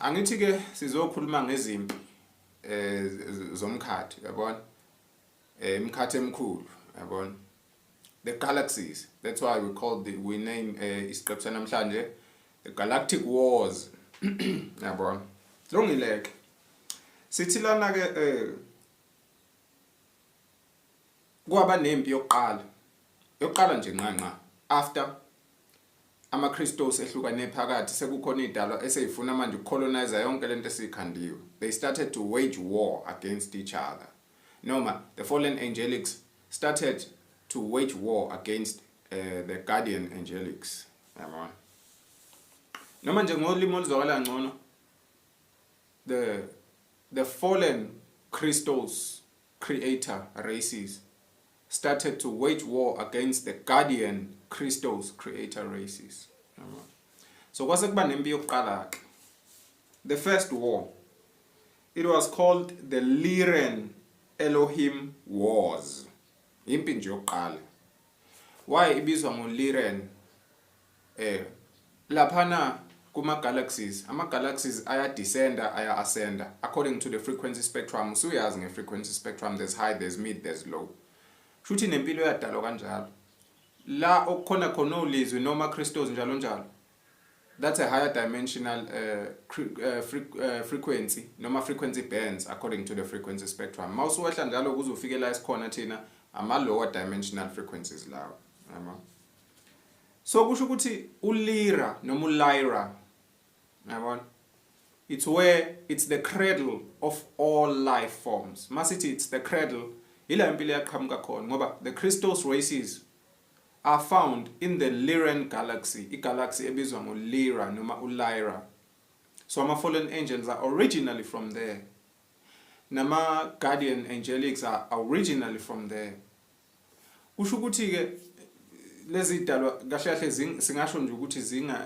Angithi ke sizokhuluma ngezimpi zomkhathi yabona imkhathi emkhulu yabona the galaxies. That's why we name isiqephu sanamhlanje the Galactic Wars yabona longileke sithi lana ke kwaba nempi yokuqala nje nqanqa after ama-Christos ehlukane phakathi sekukhona idalwa eseyifuna manje ukucolonize yonke lento esikhandiwe. They started to wage war against each other. Noma the fallen angelics started to wage war against the guardian angelics. Yabona. Noma nje ngolimi oluzwakala ngcono, the fallen Christos creator races started to wage war against the guardian Christos creator races. So kwase kuba nempi yokuqala ke. The first war, it was called the Lyran Elohim Wars. Impi nje yokuqala. Why ibizwa ngoLyran? Laphana kuma galaxies, ama galaxies aya descender, aya ascender according to the frequency spectrum. Usuyazi nge frequency spectrum, there's high, there's mid, there's low. Shuthi nempilo yadalo kanjalo. La okukhona khona ulizwi noma Christos njalo njalo. That's a higher dimensional frequency noma frequency bands according to the frequency spectrum. Mawusuwehla njalo kuzofikela esikhona thina ama lower dimensional frequencies lawo. So kusho ukuthi uLyra noma uLyra, yabona, it's the cradle of all life forms. Masithi it's the cradle, ila impilo yaqhamuka khona ngoba the Christos races are found in the Lyran galaxy, igalaxy ebizwa ngoLyra noma uLyra. So ama fallen angels are originally from there. Nama guardian angelics are originally from there. Kusho ukuthi ke lezi dalwa kahle kahle singasho nje ukuthi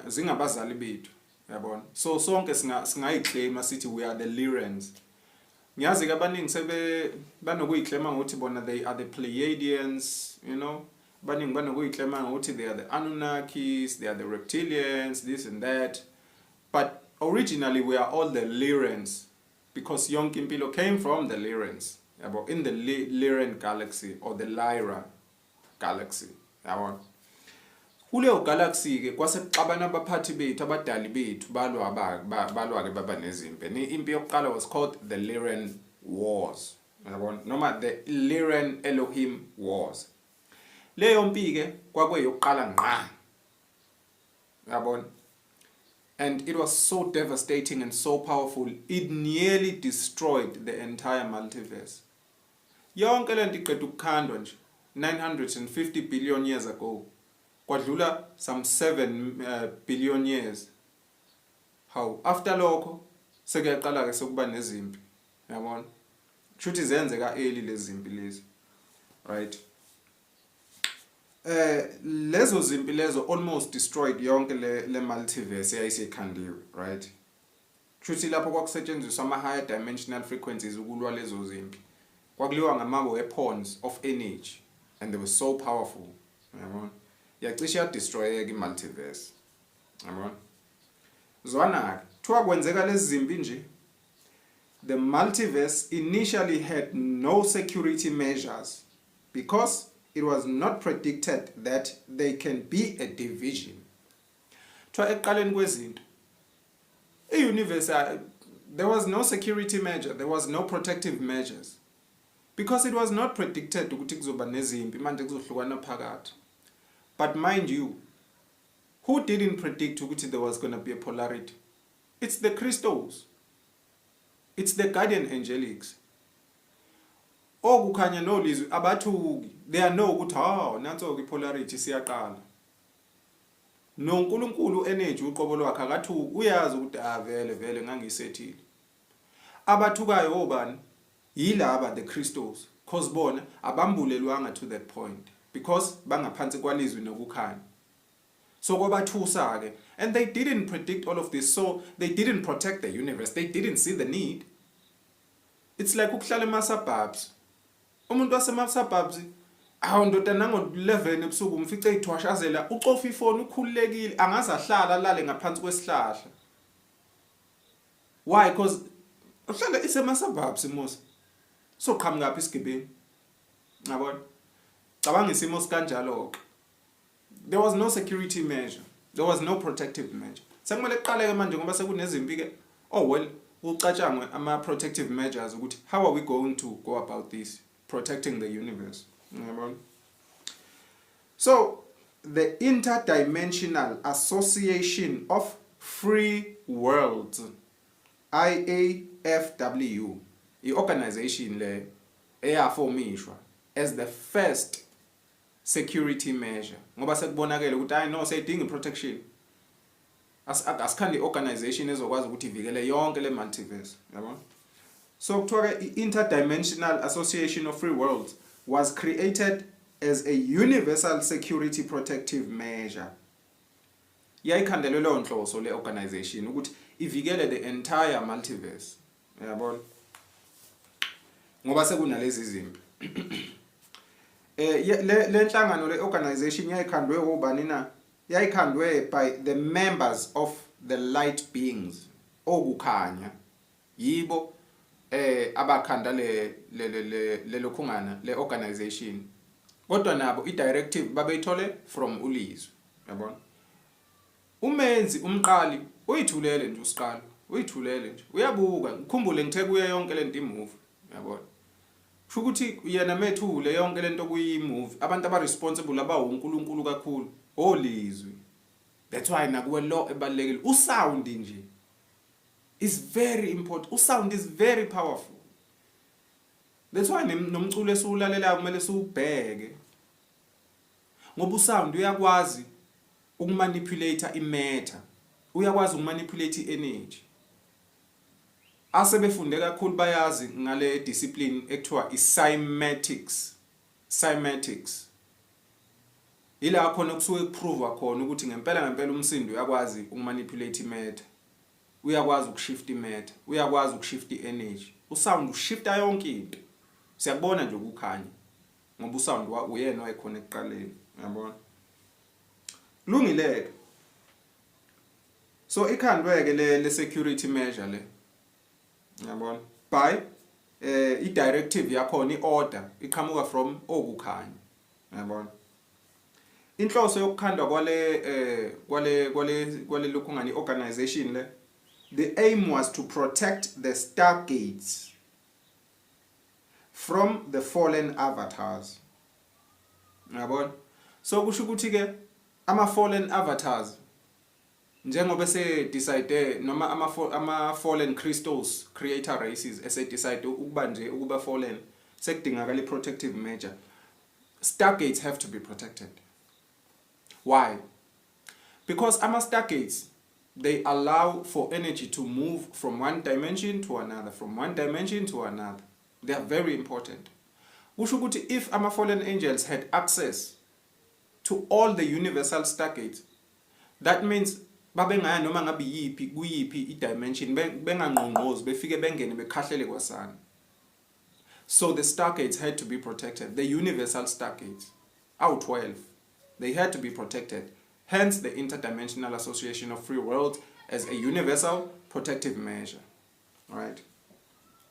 zingabazali bethu, yabona. So sonke singayiclaim sithi we are the Lyrans. Ngiyazi ke abaningi sebe banokuyiclaima ngokuthi bona they are the Pleiadians, you know. Baningi banokuyiclaima ngokuthi they are the Anunnakis, they are the reptilians, this and that. But originally we are all the Lyrans because yonke impilo came from the Lyrans, yabo, in the Lyran galaxy or the Lyra galaxy, yabona. Kuleyo galaxy ke kwase kuxabana abaphathi bethu abadali bethu balwa ke baba nezimpi. Impi yokuqala was called the Lyran Wars, yabona, noma the Lyran Elohim Wars. Leyo mpi ke kwakuyokuqala ngqa, yabona. And it was so devastating and so powerful, it nearly destroyed the entire multiverse. Yonke lento iqedwe ukukhandwa nje 950 billion years ago. Kwadlula some 7 billion years. How? After lokho sekuyaqala ke sokuba nezimpi, yabona. Shuthi zenzeka early lezi zimpi lezi. Right? Lezo zimpi lezo almost destroyed yonke le multiverse eyayisekhandiwe, right? Shuthi lapho kwakusetshenziswa ama higher dimensional frequencies ukulwa lezo zimpi. Kwakuliwa ngama weapons of energy and they were so powerful, yabona. Yacisha destroyeka imultiverse, yabona. Zwana kuthiwa kwenzeka lezi zimpi nje, the multiverse initially had no security measures because it was not predicted that there can be a division. Kuthiwa ekuqaleni kwezinto universe there was no security measure, there was no protective measures because it was not predicted ukuthi kuzoba nezimpi manje kuzohlukana phakathi. But mind you, who didn't predict ukuthi there was going to be a polarity? It's the Christos. It's the guardian angelics. Okukhanya nolizwi abathuki, they know ukuthi nanso ipolarity siyaqala. NoNkulunkulu energy uqobo lwakhe akathuki, uyazi ukuthi vele ngangisethile. Abathukayo obani? Yilaba the Christos, cause bona abambulelwanga to that point because bangaphansi kwalizwi nokukhanya. So kwabathusa ke, and they didn't predict all of this, so they didn't protect the universe, they didn't see the need. It's like ukuhlala ema-suburbs. Umuntu wasema-suburbs ndoda nango-11 ebusuku umfice ithwashazela ucofa ifoni ukhululekile angaze ahlala lale ngaphansi kwesihlahla. Why? Because uhlala isema-suburbs mos. So qhamuka phi isigibeni? Yabona? Cabanga isimo sikanjalo ke. There was no security measure. There was no protective measure. Sekumele kuqaleke manje ngoba sekunezimpi ke. Oh well, ucatshangwe ama protective measures ukuthi how are we going to go about this protecting the universe? Yabona? So the Interdimensional Association of Free Worlds, IAFW, i-organization le eyafomishwa as the first security measure ngoba sekubonakala ukuthi hayi no sayidinga protection. Asikhandi organization ezokwazi ukuthi ivikele yonke le multiverse, yabona? So kuthiwa i-Interdimensional Association of Free Worlds was created as a universal security protective measure. Yayikhandelwe leyo nhloso le organization ukuthi ivikele the entire multiverse, yabona? Ngoba sekunalezi izinto. Le nhlangano le organization yayikhandwe obani na? Yayikhandwe by the members of the light beings, okukhanya. Yibo abakhanda le lokhungana le organization. Kodwa nabo i-directive babeyithole from uLizwi, yabona? Umenzi umqali uyithulele nje usiqalo, uyithulele nje. Uyabuka, ukhumbule ngithe kuye yonke lento imovie, yabona? Kusho ukuthi yena methule yonke lento kuyi-movie, abantu aba-responsible abawonkulunkulu kakhulu, oLizwi. That's why nakuwe lo ebalekile. Usound nje is very important. Usound is very powerful. That's why nomculo esiwulalela kumele siubheke. Ngoba usound uyakwazi ukumanipulate i-matter. Uyakwazi ukumanipulate i-energy. Asebefunde kakhulu bayazi ngale discipline ekuthiwa i-cymatics. Cymatics. Ila khona kusuke kuprove khona ukuthi ngempela umsindo uyakwazi ukumanipulate i-matter. Uyakwazi ukushift i-matter. Uyakwazi ukushift i-energy. Usound ushifta yonke into. Siyabona nje ukukhanya. Ngoba usound uyena wayekhona ekuqaleni, yabona? Lungileke. So ikhandweke le security measure le. Yabona? By i-directive yakhona i-order iqhamuka from okukhanya. Yabona? Inhloso yokukhandwa kwale lokhungani organization le, the aim was to protect the stargates from the fallen avatars. Yabona? So kusho ukuthi ke ama fallen avatars njengoba se decide noma ama fallen crystals creator races ese decide ukuba nje ukuba fallen sekudingakala protective measure. Stargates have to be protected. Why? Because ama stargates, they allow for energy to move from one dimension to another, from one dimension to another. They are very important. Ushukuti, if ama fallen angels had access to all the universal stargates, that means babengaya noma ngabe yipi kuyipi i-dimension bengangqongqozi befike bengene bekhahlele kwasana. So the stargates had to be protected. The universal stargates, out 12, they had to be protected. Hence the Interdimensional Association of Free Worlds as a universal protective measure. Alright?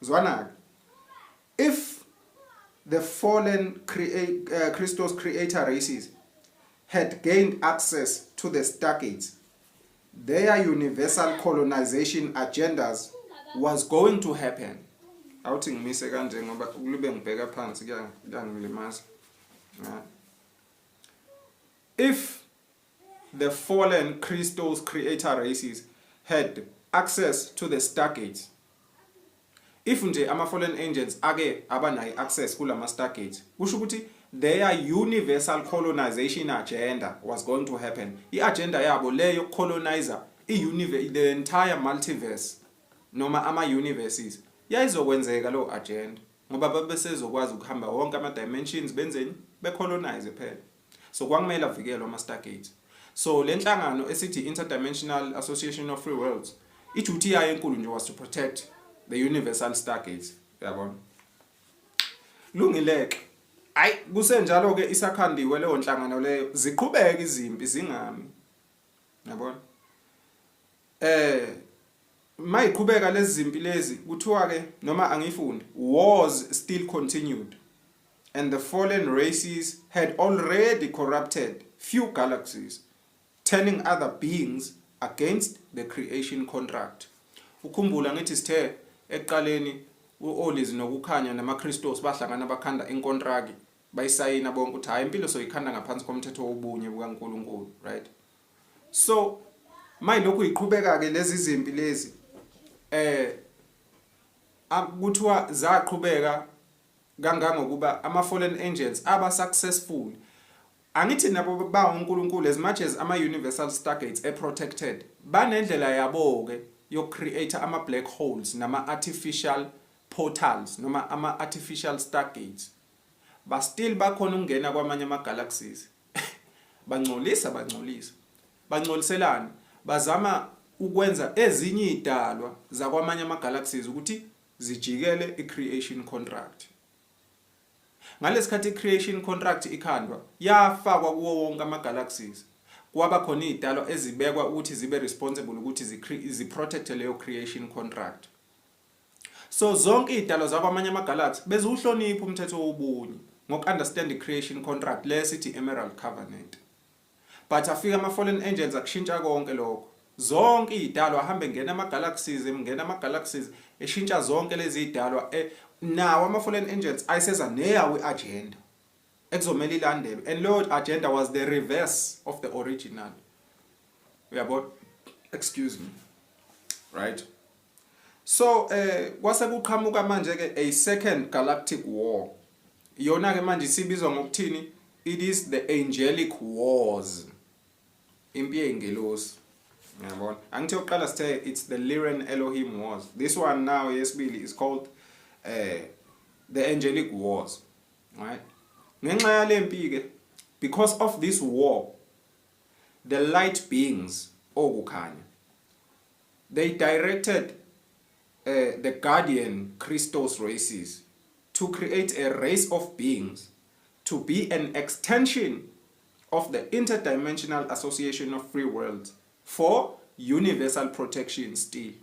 Zwanag, if the fallen Christos creator races had gained access to the stargates, their universal colonization agendas was going to happen. Awuthi ngimise kanje ngoba ukube ngibheka phansi kuyangilimaza. If the fallen Christos creator races had access to the stargates, if nje ama fallen angels ake abanayo access kulama stargates, kusho ukuthi their universal colonization agenda was going to happen. I-agenda yabo leyo colonizer the entire multiverse noma ama universes yayizokwenzeka lo agenda ngoba babesezokwazi ukuhamba wonke ama dimensions benzeni becolonize phela. So kwangumele avikelwe ama stargates. So le nhlangano esithi Interdimensional Association of Free Worlds, i-duty yayo enkulu nje was to protect the universal stargates, yabona? Lungileke. Ayi kusenjalo ke isakhandiwe leyo nhlangano leyo ziqhubeka izimpi zingami. Yabona? Mayiqhubeka lezi zimpi lezi kuthiwa ke noma angifundi, wars still continued and the fallen races had already corrupted few galaxies, turning other beings against the creation contract. Ukhumbula ngithi sithe eqaleni uLizwi nokukhanya namaKristos bahlangana bakhanda inkontraki bayisayina bonke ukuthi hayi impilo soyikhanda ngaphansi komthetho wobunye bukaNkulunkulu, right? So mayilokhu iqhubeka ke lezi zimpi lezi akuthiwa zaqhubeka kangangokuba ama fallen angels aba successful. Angithi nabo ba uNkulunkulu as much as ama universal stargates protected banendlela yabo ke yo create ama black holes nama artificial portals noma ama artificial stargates. Ba still bakhona ukungena kwamanye ama galaxies. Bangcoliselana bazama ukwenza ezinye idalwa zakwamanye ama galaxies ukuthi zijikele i-creation contract. Ngalesikhathi i-creation contract ikhandwa yafakwa kuwo wonke ama galaxies, kwaba khona idalwa ezibekwa ukuthi zibe responsible ukuthi ziprotect leyo creation contract. So zonke idalwa zakwamanye ama galaxy bezuhlonipha umthetho wobunye ngokunderstand i-creation contract lesithi Emerald Covenant. But afika ama fallen angels akushintsha konke lokho. Zonke idalwa ahambe ngena ama galaxies eshintsha zonke lezi idalwa nawo ama fallen angels ayiseza neyawo agenda ekuzomela ilandelwe, and Lord agenda was the reverse of the original. Uyabona? Excuse me. Right? So kwase kuqhamuka manje ke a second galactic war. Yona ke manje sibizwa ngokuthini? It is the angelic wars. Impi yengelosi. Yabona? Angithi oqala sithe it's the Lyran Elohim wars. This one now yesibili is called the angelic wars. Right? Ngenxa yalempi ke, because of this war, the light beings okukhanya, they directed the guardian Christos races to create a race of beings to be an extension of the Interdimensional Association of Free Worlds for universal protection still.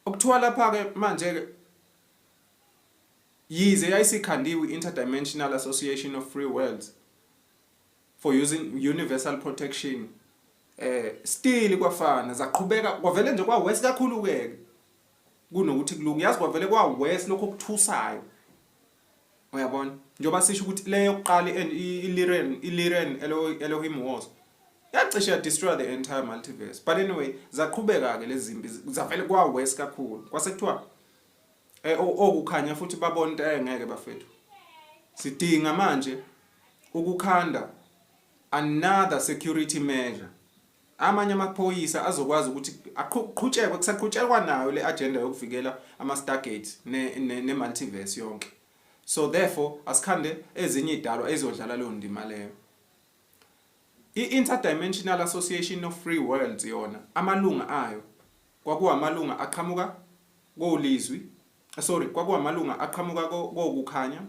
Okuthiwa lapha ke manje yize yayisikhandiwe Interdimensional Association of Free Worlds for using universal protection, still kwafana zaqhubeka kwavele nje kwa west kakhulu ke kunokuthi kulungu. Yazi kwavele kwa west lokho kuthusayo. Uyabona? Njoba sisho ukuthi le yokuqala iLyran Elohim wars yacisha destroy the entire multiverse. But anyway, zaqhubeka ke lezi zimpi zavele kwa west kakhulu. Kwasekuthiwa okukhanya futhi babona into engeke bafethu. Sidinga manje ukukhanda another security measure. Amanye amaphoyisa azokwazi ukuthi aqhutshekwe kusaqhutshelwa nayo le agenda yokuvikela ama stargates ne multiverse yonke. So therefore asikhande ezinye idalwa ezodlala leyo ndima leyo. I-Interdimensional Association of Free Worlds yona amalunga ayo kwakuwa amalunga aqhamuka kolizwi, kwakuwa amalunga aqhamuka kokukhanya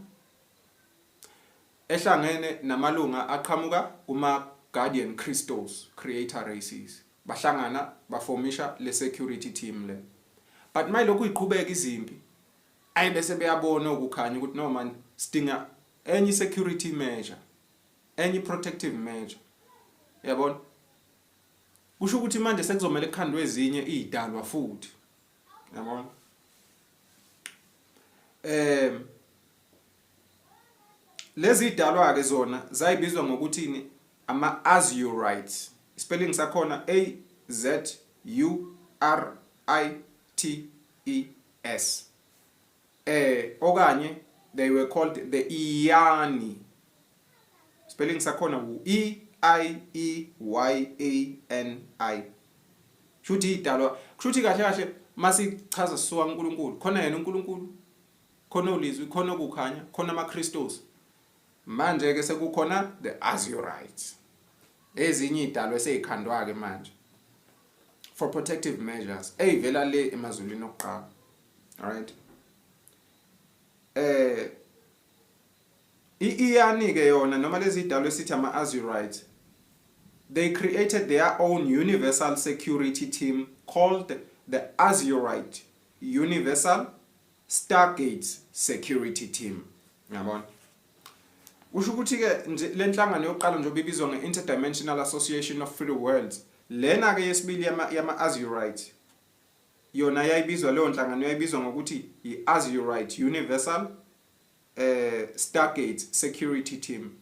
ehlangene namalunga aqhamuka kuma guardian Christos creator races. Bahlangana baformisha le security team le. But mayilokhu iqhubeka izimpi ayibese beyabona ukukhanya ukuthi no man sidinga any security measure, any protective measure. Yabona? Kusho ukuthi manje sekuzomela ekhandwe ezinye idalwa futhi. Yabona? Lezi idalwa ke zona zayibizwa ngokuthini ama Azurites. Spelling sakhona A Z U R I T E S. Okanye they were called the Iani. Spelling sakhona E I E Y A N I. Shuthi idalwa, shuthi kahle kahle masichaza sisuka uNkulunkulu. Khona yena uNkulunkulu. Khona ulizwi, khona ukukhanya, khona ama Christos. Manje ke sekukhona the Azurites. Ezinye idalwa eseyikhandwa ke manje for protective measures eyivela le emazulwini okuqala. All right? Iani ke yona noma lezi idalwa esithi ama Azurites, they created their own universal security team called the Azurite Universal Stargates Security Team. Yabona? Usho ukuthi ke nje lenhlangano yokuqala nje obibizwa nge-Interdimensional Association of Free Worlds, lena ke yesibili yama Azurite, yona yayibizwa leyo nhlangano yayibizwa ngokuthi i-Azurite Universal Stargate security team.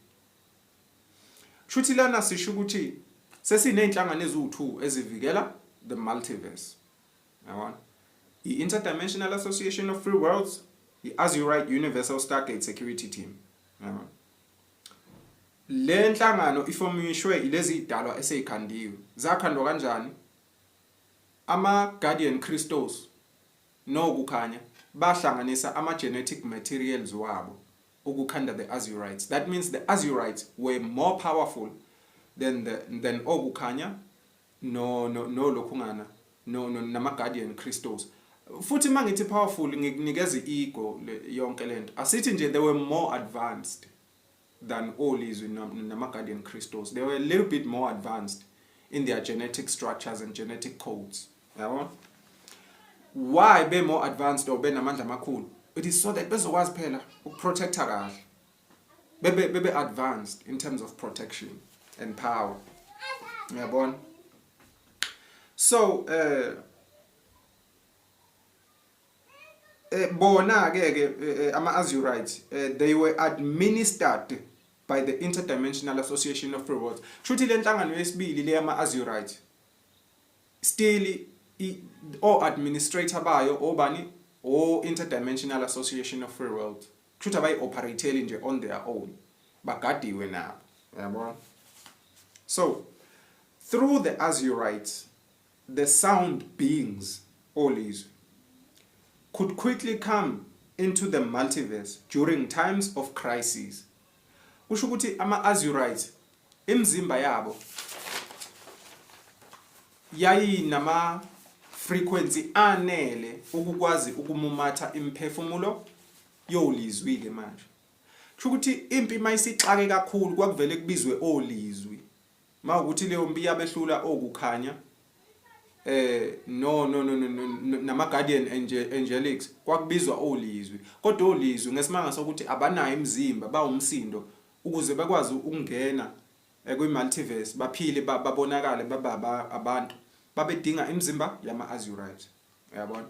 Shuthi lana sisho ukuthi sesineyinhlangano eziwu2 ezivikela the multiverse. Yabona? I-Interdimensional Association of Free Worlds, i-Azurite Universal Stargate Security Team. Yabona? Le nhlangano ifomishwe ilezi idalwa eseyikhandiwe. Zakhandwa kanjani? Ama-Guardian Crystals nokukhanya bahlanganisa ama-genetic materials wabo ukukhanda the Azurites. That means the Azurites were more powerful than okukhanya no lokhungana no nama-Guardian Crystals. Futhi mangithi powerful ngikunikeza ego yonke lento. Asithi nje they were more advanced than all these nama-Guardian Crystals. They were a little bit more advanced in their genetic structures and genetic codes. Yabona? Why be more advanced or benamandla amakhulu? It is so that bezokwazi phela ukuprotecta kahle. Bebe advanced in terms of protection and power. Yabona? So bona ke ama-Azurites they were administered by the Interdimensional Association of Free Worlds. Shuthi le nhlangano yesibili le yama-Azurites still administrator bayo obani Interdimensional Association of Free Worlds. Shuthi abayi-operate nje on their own. Bagadiwe nabo. Yabona? So through the Azurites, the sound beings, all these, could quickly come into the multiverse during times of crises. Usho ukuthi ama-Azurites imzimba yabo yayinama frequency anele ukukwazi ukumumatha imphefumulo yolizwi ke manje. Kusho ukuthi impi mayisixake kakhulu kwakuvele kubizwe olizwi. Mawukuthi leyo mpi yabehlula okukhanya nama-Guardian Angelics kwakubizwa olizwi. Kodwa olizwi ngesimanga sokuthi abanayo imizimba bawumsindo ukuze bakwazi ukungena kwi-multiverse baphile babonakale baba abantu babedinga imizimba yama-Azurite. Uyabona?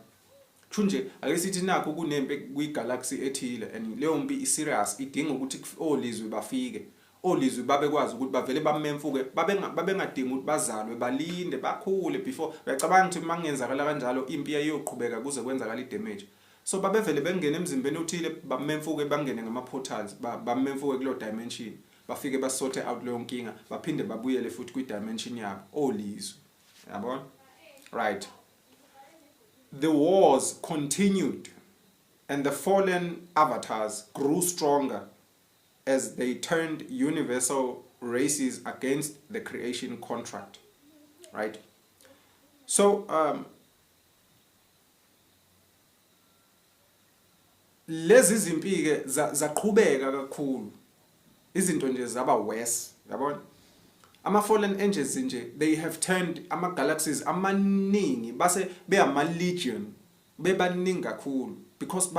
Kunje ake sithi nakho kunempi kwi-galaxy ethile and leyo mpi i-serious idinga ukuthi olizwi bafike. Olizwi babekwazi ukuthi bavele bamemfuke babengadingi ukuthi bazalwe balinde bakhule before uyacabanga ukuthi mangenzakala kanjalo impi yayoqhubeka kuze kwenzakala i-damage. So babevele bengene emzimbeni othile bamemfuke bangene ngama-portals bamemfuke kulo dimension bafike basorte out leyo nkinga baphinde babuyele futhi kwi-dimension yabo olizwi. Yabona? Right. The wars continued and the fallen avatars grew stronger as they turned universal races against the creation contract. Right? So lezi zimpike zaqhubeka kakhulu. Izinto nje zaba worse. Yabona? Ama-fallen angels nje they have turned ama-galaxies amaningi base beyama-legion bebaningi kakhulu because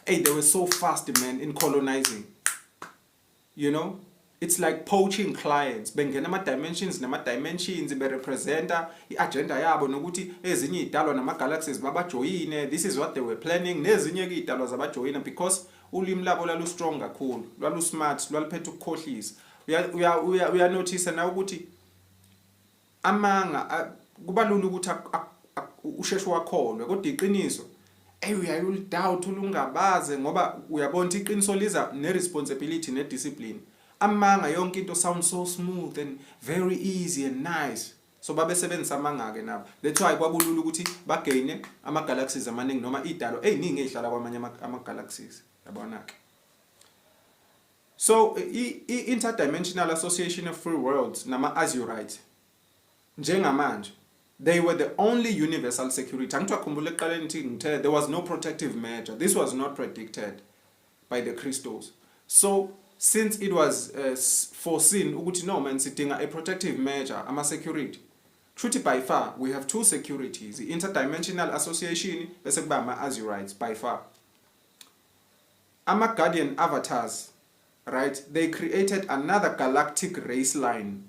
they were so fast, man, in colonizing. You know, it's like poaching clients. Bengena ama-dimensions nama-dimensions berepresenta i-agenda yabo nokuthi ezinye idalwa nama-galaxies babajoyine. This is what they were planning. Nezinye ke idalwa zabajoyina because ulimi labo lalu strong kakhulu, lwalu smart, lwaluphethe ukukhohlisa. Uya notice na ukuthi amanga kubalula ukuthi usheshe wakholwe kodwa iqiniso uyayulidoubt ulungabaze ngoba uyabona iqiniso liza ne-responsibility ne-discipline. Amanga yonke into sounds so smooth and very easy and nice. So babesebenzisa amanga ke nabo. That's why kwabulula ukuthi bagaine ama-galaxies amaningi noma idalo eziningi ezihlala kwamanye ama-galaxies. Yabona ke. So Interdimensional Association of Free Worlds nama-Azurites njengamanje they were the only universal security. Angithuakhumbule eqaleni ukuthi ngithe there was no protective measure. This was not predicted by the crystals. So since it was foreseen ukuthi no man sidinga a protective measure ama-security. Truly by far we have two securities, the Interdimensional Association bese kuba ama-Azurites by far. Ama-Guardian avatars, right? They created another galactic race line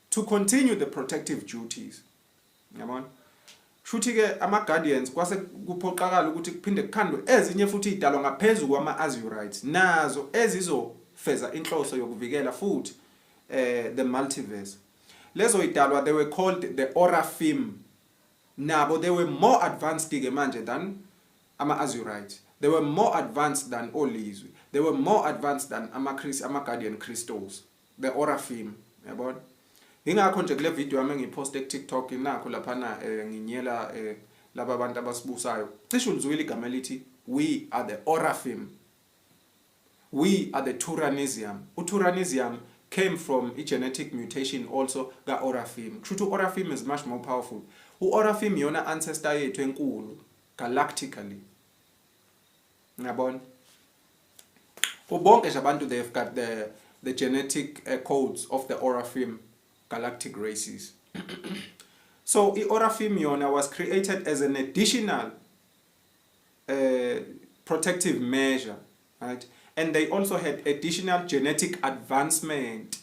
to continue the protective duties. Yabona? Shuthi ke ama Guardians kwase kuphoqakala ukuthi kuphinde kukhandwe ezinye futhi idalwa ngaphezulu kwama Azurites nazo ezizofeza inhloso yokuvikela futhi the multiverse. Lezo idalwa they were called the Oraphim. Nabo they were more advanced ke manje than ama Azurites. They were more advanced than Olizwi. They were more advanced than ama Guardian Crystals. The Oraphim, yabona? Ingakho nje kule video yami ngiposte ku TikTok inakho lapha na nginyela laba abantu abasibusayo. Cishe ulizwile igama elithi we are the Oraphim. We are the Turanisium. Uturanisium came from a genetic mutation also ka Oraphim. Kusho Oraphim is much more powerful. Oraphim yona ancestor yethu enkulu galactically. Ngiyabona? Bonke nje abantu they've got the genetic codes of the Oraphim galactic races. So Oraphim yona was created as an additional protective measure, right? And they also had additional genetic advancement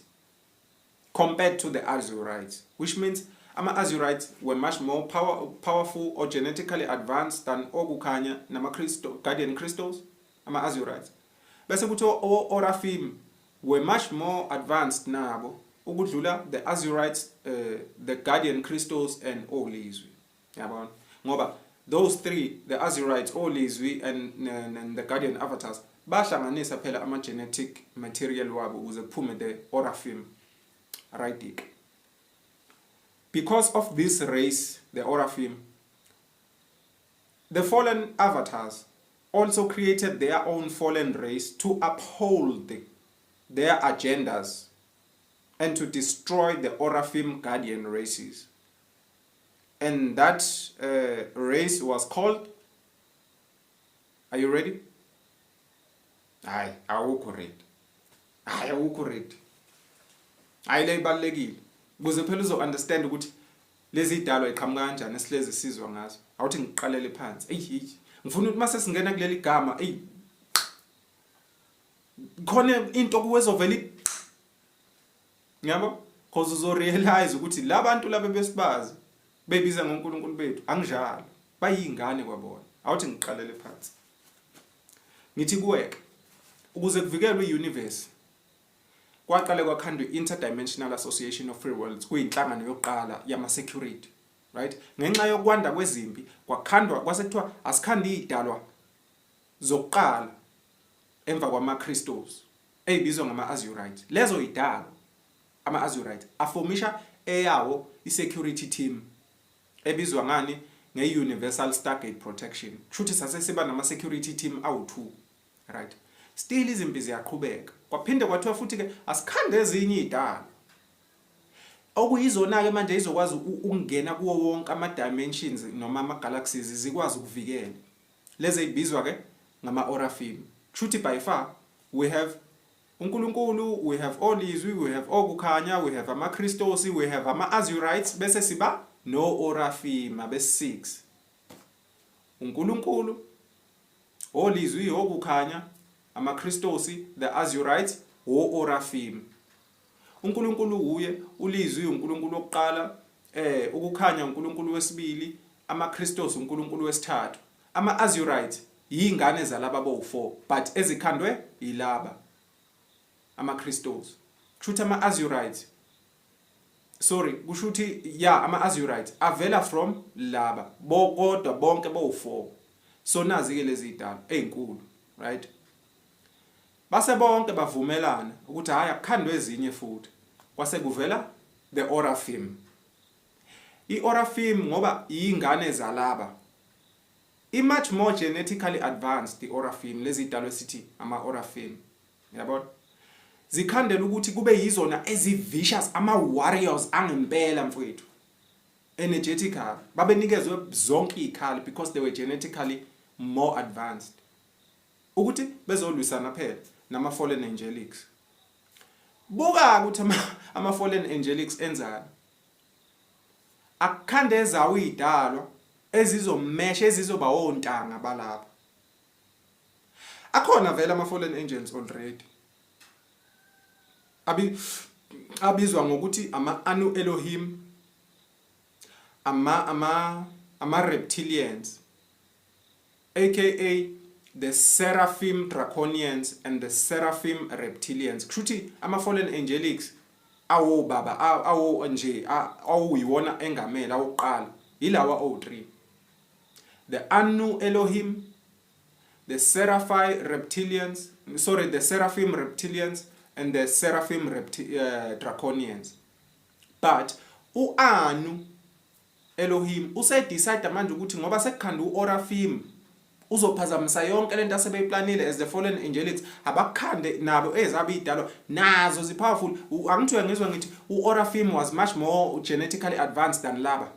compared to the Azurites, which means ama Azurites were much more powerful or genetically advanced than Ogukhanya nama Guardian Crystals, ama Azurites. Bese kuthi Oraphim were much more advanced nabo ukudlula the Azurites, the Guardian Crystals and Olizwi. Yabona? Ngoba those three, the Azurites, Olizwi and the Guardian Avatars, bahlanganisa phela ama genetic material wabo ukuze kuphume the Oraphim. Right? Because of this race, the Oraphim, the fallen avatars also created their own fallen race to uphold their agendas and to destroy the Oraphim Guardian races. And that race was called, are you ready? Aye, awukorrect. Aye, awukorrect. Aye, leyibalekile. Kuze phela uzo understand ukuthi lezi idalwa iqhamuka kanjani esilezi sizwa ngazo. Awuthi ngiqalele phansi. Ngifuna ukuthi mase singena kuleli gama, khona into kuwezovela ngiyabo cause uzo realize ukuthi labantu laba besibazi bebiza ngoNkulunkulu bethu anginjalo. Bayingane kwabona. Awuthi ngiqalele phansi. Ngithi kuweke ukuze kuvikelwe iuniverse kwaqale kwakhandwe Interdimensional Association of Free Worlds kuyinhlangano yokuqala yama security, right? Ngenxa yokwanda kwezimpi kwakhandwa kwasekuthiwa asikhandi idalwa zokuqala emva kwama Crystals ezibizwa ngama Azurites. Lezo idalwa ama Azurites aformisha eyawo i-security team ebizwa ngani nge-Universal Stargate Protection. Kushuthi sase siba nama security team awu2, right? Still izimpi ziyaqhubeka. Kwaphinde kwathiwa futhi ke asikhande ezinye idalwa okuyizona ke manje izokwazi ukungena kuwo wonke ama dimensions noma ama galaxies zikwazi ukuvikela. Lezi ezibizwa ke ngama Oraphim. Kushuthi by far we have uNkulunkulu, we have Olizwi, we have Ogukhanya, we have ama Crystals, we have ama Azurites, bese siba no Oraphim abe 6. uNkulunkulu, Olizwi, Ogukhanya, ama Crystals, the Azurites, Oraphim. uNkulunkulu uye, uLizwi uNkulunkulu oqala, Ukukhanya uNkulunkulu wesibili, ama Crystals uNkulunkulu wesithathu. Ama Azurites yingane zalaba bo4, but ezikhandwe ilaba ama Crystals. Kushuthi ama Azurites, kushuthi ama Azurites avela from laba kodwa bonke bo4. So nazi ke lezi idalwa ezinkulu, right? Base bonke bavumelana ukuthi hayi akukhandwe ezinye futhi. Kwase kuvela the Oraphim. I-Oraphim ngoba yingane zalaba much more genetically advanced the Oraphim, lezi idalwa esithi ama Oraphim. Yabona? Zikhandela ukuthi kube yizona ezivicious ama warriors angempela mfowethu. Energetically babenikezwe zonke izikhali because they were genetically more advanced. Ukuthi bezolwisana phela nama fallen angelics. Buka ukuthi ama fallen angelics enzani. Akukhande ezawo idalwa ezizomesha ezizoba ontanga balapha. Akhona vele ama fallen angels already. Abizwa ngokuthi ama Anu Elohim, ama ama-reptilians, aka the Seraphim Draconians and the Seraphim Reptilians. Kushuthi ama-fallen angelics awo baba awo nje awuyiwona engamele awuqala yilawa o3, the Anu Elohim, the Seraphim Reptilians and the Seraphim Draconians. But u-Anu Elohim usedecide manje ukuthi ngoba sekukhanda u-Oraphim uzophazamisa yonke lento asebeyiplanile as the fallen angelics, abakhande nabo ezabe idalo nazo zi-powerful. Angithiwe ngizwa ngithi u-Oraphim was much more genetically advanced than laba.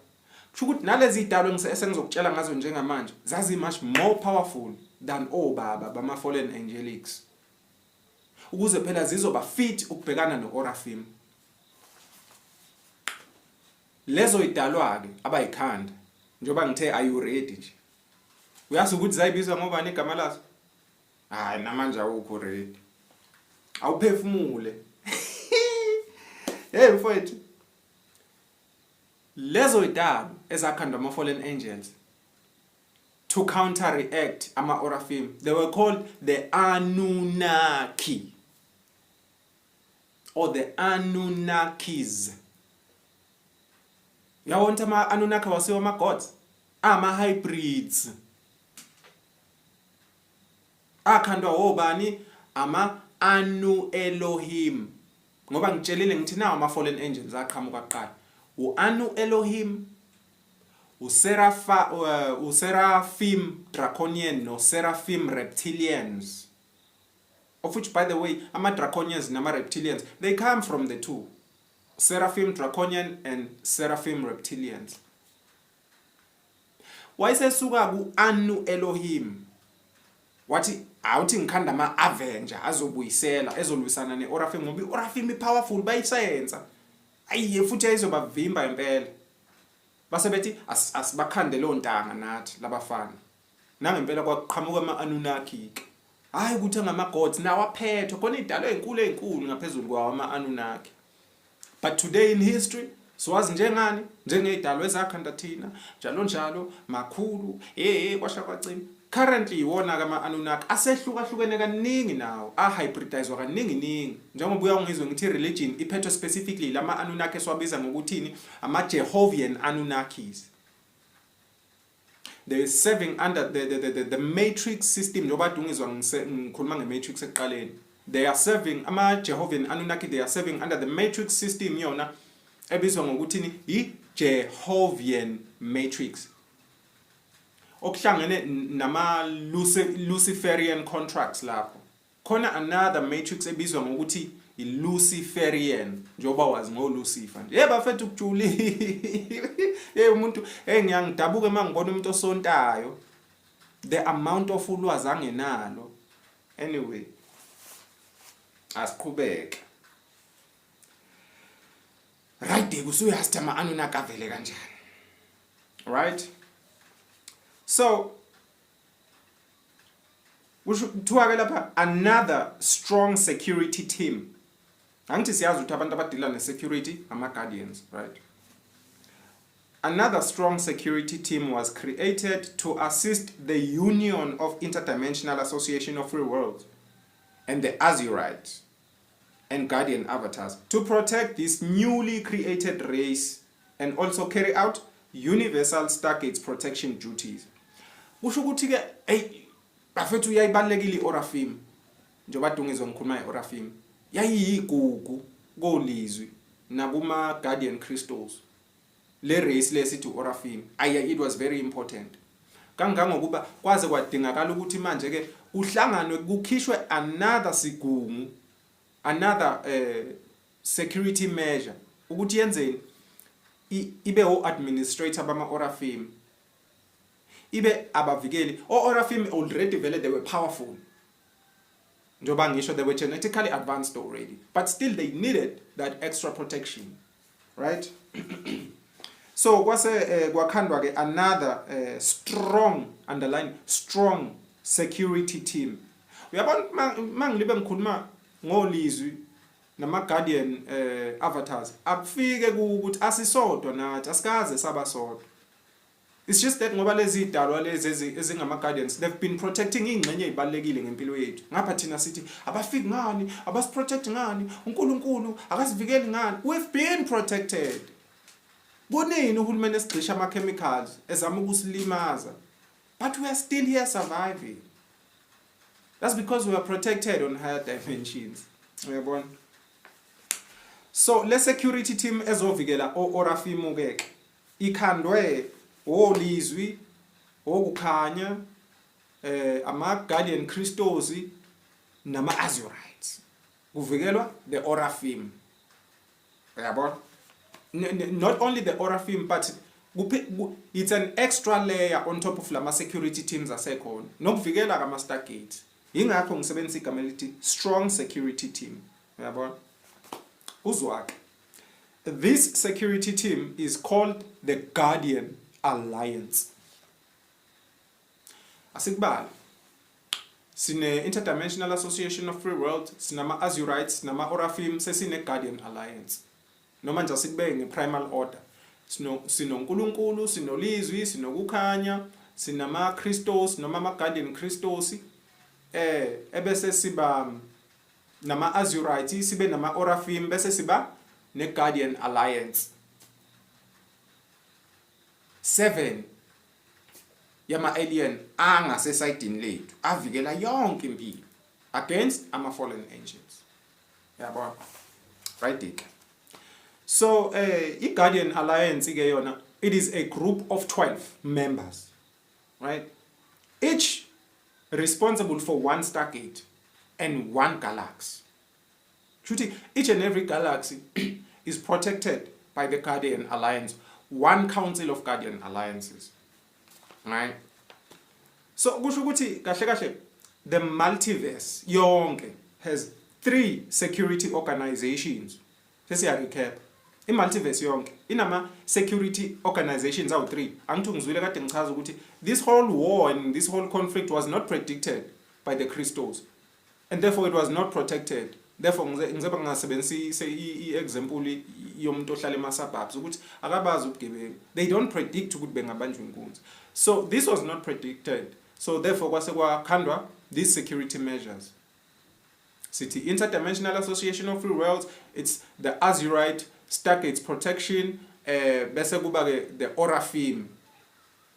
Kusho ukuthi nalezi idalo esengizokutshela ngazo njengamanje zazi much more powerful than obaba bama-fallen angelics, ukuze phela zizoba fit ukubhekana no-Oraphim. Lezo idalwa-ke abayikhanda njengoba ngithe are you ready nje, uyazi ukuthi zayibizwa ngobani igama lazo? Hayi namanje awukho ready, awuphefumule. Hey mfowethu, lezo idalo ezakhandwa ama-fallen angels to counteract ama-Oraphim, they were called the Anunnaki or the Anunnakis. Yawonke ama-Anunnaki wasiwa ama-gods, ama-hybrids akhandwa obani ama-Anu Elohim. Ngoba ngitshelile ngithi nawo ama-fallen angels aqhamuka kuqala, u-Anu Elohim, u-Seraphim Draconian no-Seraphim Reptilians, of which by the way ama-Draconians nama-Reptilians they come from the two, Seraphim Draconian and Seraphim Reptilians. Wayesesuka ku-Anu Elohim wathi awuthi ngikhanda ama-Avenger azobuyisela ezolwisana ne-Oraphim ngoba i-Oraphim i-powerful bayisayenza ayiye futhi ayizobavimba impela. Base bethi asibakhande lo ntanga nathi labafana. Nangempela kwaqhamuka ama-Anunnaki ke. Hayi ukuthi ngama-gods nawo aphethwe khona idalo ezinkulu ngaphezulu kwawo ama-Anunnaki. But today in history siwazi njengani njengezidalo ezakhanda thina njalo makhulu kwasha kwacima. Currently iwona kama-Anunnaki asehlukahlukene kaningi nawo ahybridizwa kaningi njengoba uyangizwe ngithi religion iphethwe specifically lama-Anunnaki esiwabiza ngokuthini ama-Jehovian Anunnakis. They are serving under the matrix system njengoba dungizwa ngikhuluma nge-matrix ekuqaleni. They are serving ama-Jehovian Anunnaki, they are serving under the matrix system yona ebizwa ngokuthini i-Jehovian matrix, okuhlangene nama-Luciferian contracts lapho. Khona another matrix ebizwa ngokuthi i-Luciferian njengoba wazi ngo-Lucifer nje. Bafethu ukujuli. Umuntu ngiyangidabuka mangibona umuntu osontayo the amount of ulwazi angenalo. Anyway, asiqhubeke. Right there kusuyazi ama-Anunnaki avele kanjani. Right? So, we should talk about another strong security team. Angithi siyazi ukuthi abantu abadila ne-security ama-guardians, right? Another strong security team was created to assist the Union of Interdimensional Association of Free Worlds and the Azurites and Guardian Avatars to protect this newly created race and also carry out universal Stargates protection duties. Kusho ukuthi ke bafethu uyayibalekile i-Oraphim njengoba dungizwa ngikhuluma i-Oraphim yayiyigugu kolizwi nakuma guardian crystals le race lesithi u-Oraphim. It was very important kangangokuba kwaze kwadingakala ukuthi manje ke uhlanganwe kukhishwe another sigungu, another security measure ukuthi yenzeni ibe o-administrator bama-Oraphim, ibe abavikeli. O-Oraphim already vele they were powerful njengoba ngisho they were genetically advanced already, but still they needed that extra protection, right? So kwase kwakhandwa ke another strong, underline strong security team. Uyabona mangilibe ngikhuluma ngolizwi nama-guardian avatars akufike ukuthi asisodwa nathi asikaze sabasodwa. It's just that ngoba lezi idalwa lezi ezingama guardians, they've been protecting ingxenye ezibalekile ngempilo yethu. Ngapha thina sithi abafiki ngani, abasiprotect ngani, uNkulunkulu akasivikeli ngani. We've been protected. Bonini uhulumeni esigcisha ama chemicals ezama ukusilimaza. But we are still here surviving. That's because we are protected on higher dimensions. Uyabona? So le security team ezovikela oRafim ke ikhandwe olizwi okukhanya ama Guardian Christos nama Azurites. Kuvikelwa the Orafim. Uyabona? Not only the Orafim, but it's an extra layer on top of lama security teams asekhona. Nokuvikela kama Stargate. Ingakho ngisebenzisa igama elithi strong security team. Uyabona? Uzwake. This security team is called the Guardian Alliance. Asikubala. Sine Interdimensional Association of Free World, sinama Azurites, nama Orafim, sesine Guardian Alliance. Noma nje asikubeke ngeprimal order. Sino uNkulunkulu, sino lizwi, sino kukhanya, sinama Christos noma ama Guardian Christos. Ebese siba nama Azurites, sibe nama Orafim, bese siba ne Guardian Alliance. 7 yama alien angase sidini lethu avikela yonke impilo against ama fallen angels. Yabona? Right there. So i-Guardian Alliance ke yona, it is a group of 12 members, right? Each responsible for one Stargate and one galaxy. Each and every galaxy is protected by the Guardian Alliance, one council of Guardian Alliances, right? So kusho ukuthi kahle kahle the multiverse yonke has 3 security organizations. Sesiya recap. I-multiverse yonke inama security organizations awu 3. Angithi ngizwile kade ngichaza ukuthi this whole war and this whole conflict was not predicted by the Christos, and therefore it was not protected. Therefore ngizoba ngasebenzisa i-example yomuntu ohlala ema-suburbs ukuthi akabazi ubugebengu. They don't predict ukuthi bengabanjwa inkunzi. So this was not predicted. So therefore kwase kwakhandwa these security measures. Sithi Interdimensional Association of Free Worlds, it's the Azurite Stargates protection, bese kuba ke the Orafim.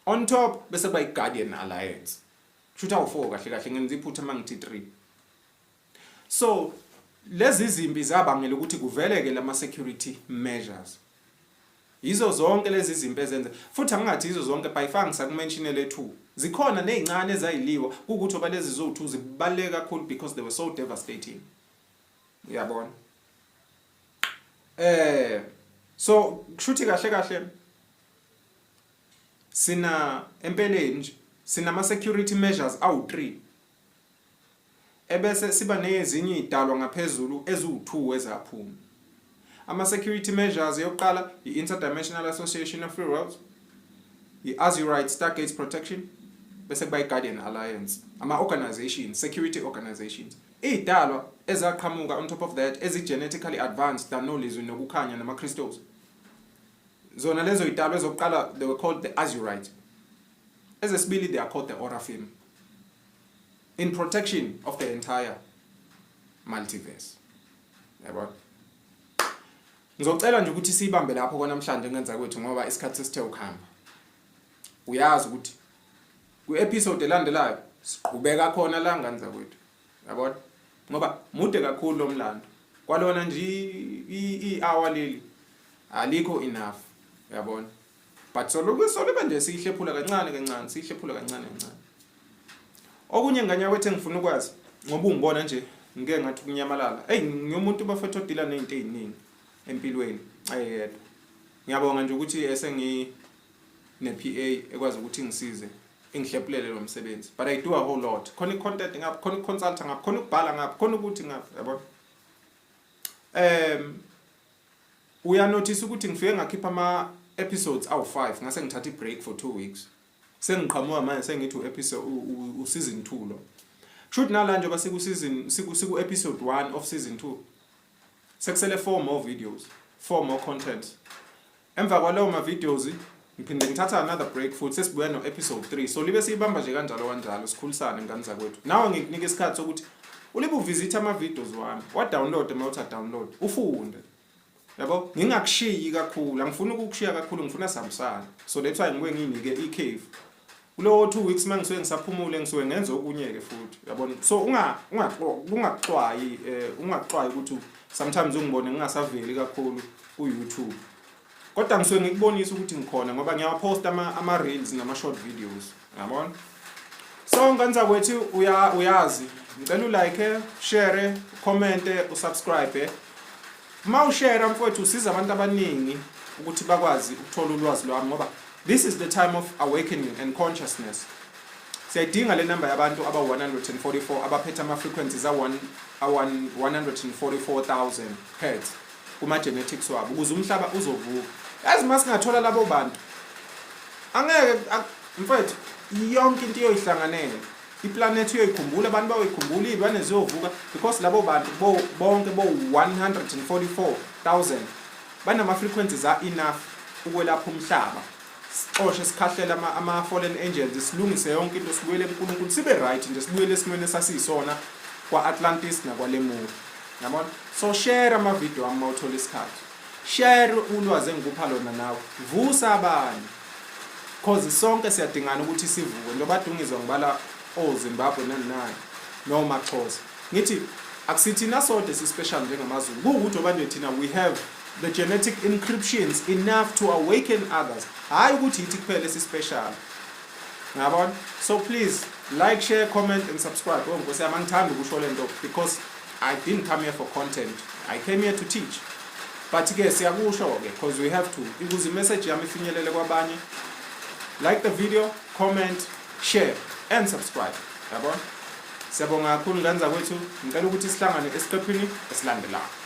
On top bese kuba i-Guardian Alliance. Shutha u4 kahle kahle ngenza iphutha mangithi 3. So lezi zimpi zabangela ukuthi kuveleke lama security measures. Yizo zonke lezi zimpi ezenza. Futhi angathi yizo zonke bayifanga ngisakumentionele 2. Zikhona nezincane ezayiliwa ukuthi oba lezi zo2 zibaleka kakhulu because they were so devastating. Uyabona? So kushuthi kahle kahle sina empeleni nje sina ama security measures awu3. Ebese siba nezinye idalwa ngaphezulu ezu2 ezaphuma. Ama security measures yokuqala i-Interdimensional Association of Free Worlds, i-Azurite Stargates protection, bese kuba i-Guardian Alliance, ama organizations, security organizations. Idalwa ezaqhamuka on top of that genetically advanced than nolizwi nokukhanya nama Christos. Zona lezo idalwa ezokuqala they were called the Azurite. Ezesibili they are called the Orafim. In protection of the entire multiverse. Yabo. Ngizocela nje ukuthi sibambe lapho kona namhlanje ngenza kwethu ngoba isikhathi sesithe ukuhamba. Uyazi ukuthi ku episode elandelayo siqhubeka khona la ngenza kwethu. Yabo. Ngoba mude kakhulu lo mlando. Kwalona nje i-hour leli alikho enough. Yabona. But solo nje sihlephula kancane, sihlephula kancane. Okunye nganya kwethu engifuna ukwazi ngoba ungibona nje ngeke ngathi kunyamalala. Ngiyomuntu bafethu odila nezinto eziningi empilweni ayedwa. Ngiyabonga nje ukuthi esengi ne-PA ekwazi ukuthi ngisize ingihlephulele lo msebenzi. But I do a whole lot. Khona i-content ngapha, khona i-consult ngapha, khona ukubhala ngapha, khona ukuthi ngapha, yabo. Uya notice ukuthi ngifike ngakhipha ama episodes awu5 ngase ngithatha i-break for 2 weeks. Sengiqhamuka manje sengithi episode season 2 lo. Shoot nala nje basiku season siku episode 1 of season 2. Sekusele 4 more videos, 4 more content. Emva kwalawo ma videos ngiphinde ngithatha another break futhi sesibuya no episode 3 so libe siyibamba nje kanjalo sikhulisane ngani zakwethu nawe ngikunika isikhathi sokuthi ulibe uvisit ama videos wami wa download uma download ufunde yabo ngingakushiyi kakhulu angifuni ukukushiya kakhulu ngifuna sihambisana so that's why ngike nginike icave kulo 2 weeks mangisuke ngisaphumule ngisuke ngenza okunye ke futhi yabona so ungaxwayi ukuthi sometimes ungibone ngingasaveli kakhulu ku YouTube kodwa ngisuke ngikubonisa ukuthi ngikhona ngoba ngiyapost ama reels nama short videos yabona so nganza kwethu uyazi ngicela like share comment usubscribe ma ushare mfowethu usiza abantu abaningi ukuthi bakwazi ukuthola ulwazi lwami ngoba this is the time of awakening and consciousness siyadinga le number yabantu aba 144 abaphethe ama frequencies 144,000 Hz kuma genetics wabo ukuze umhlaba uzovuka yazi masingathola labo bantu angeke mfowethu yonke into iyoyihlanganela iplanet iyoyikhumbula abantu bayoyikhumbula izilwane ziyovuka because labo bantu bonke bo 144,000 banama frequencies enough ukwelapha umhlaba oshe sikhahlela ama fallen angels silungise yonke into sibuyele kuNkulunkulu sibe right nje sibuyele esimweni esasiyisona kwa Atlantis nakwa Lemur yabona so share ama video ama uthola isikhathi share ulwazi engikupha lona nawe vusa abanye cause sonke siyadingana ukuthi sivuke njengoba Dungizwa ngibala oZimbabwe nani noma Xhosa ngithi akusithina sonke si special njengamazulu ukuthi abantu thina we have the genetic encryptions enough to awaken others hayi ukuthi yithi kuphela si special ngiyabona so please like share comment and subscribe ngoba ngithanda ukusho lento because I didn't come here for content I came here to teach but ke siyakusho ke because we have to ukuze message yami ifinyelele kwabanye like the video comment share and subscribe yabona siyabonga kakhulu ngani zakwethu ngicela ukuthi sihlangane esiqephini esilandelayo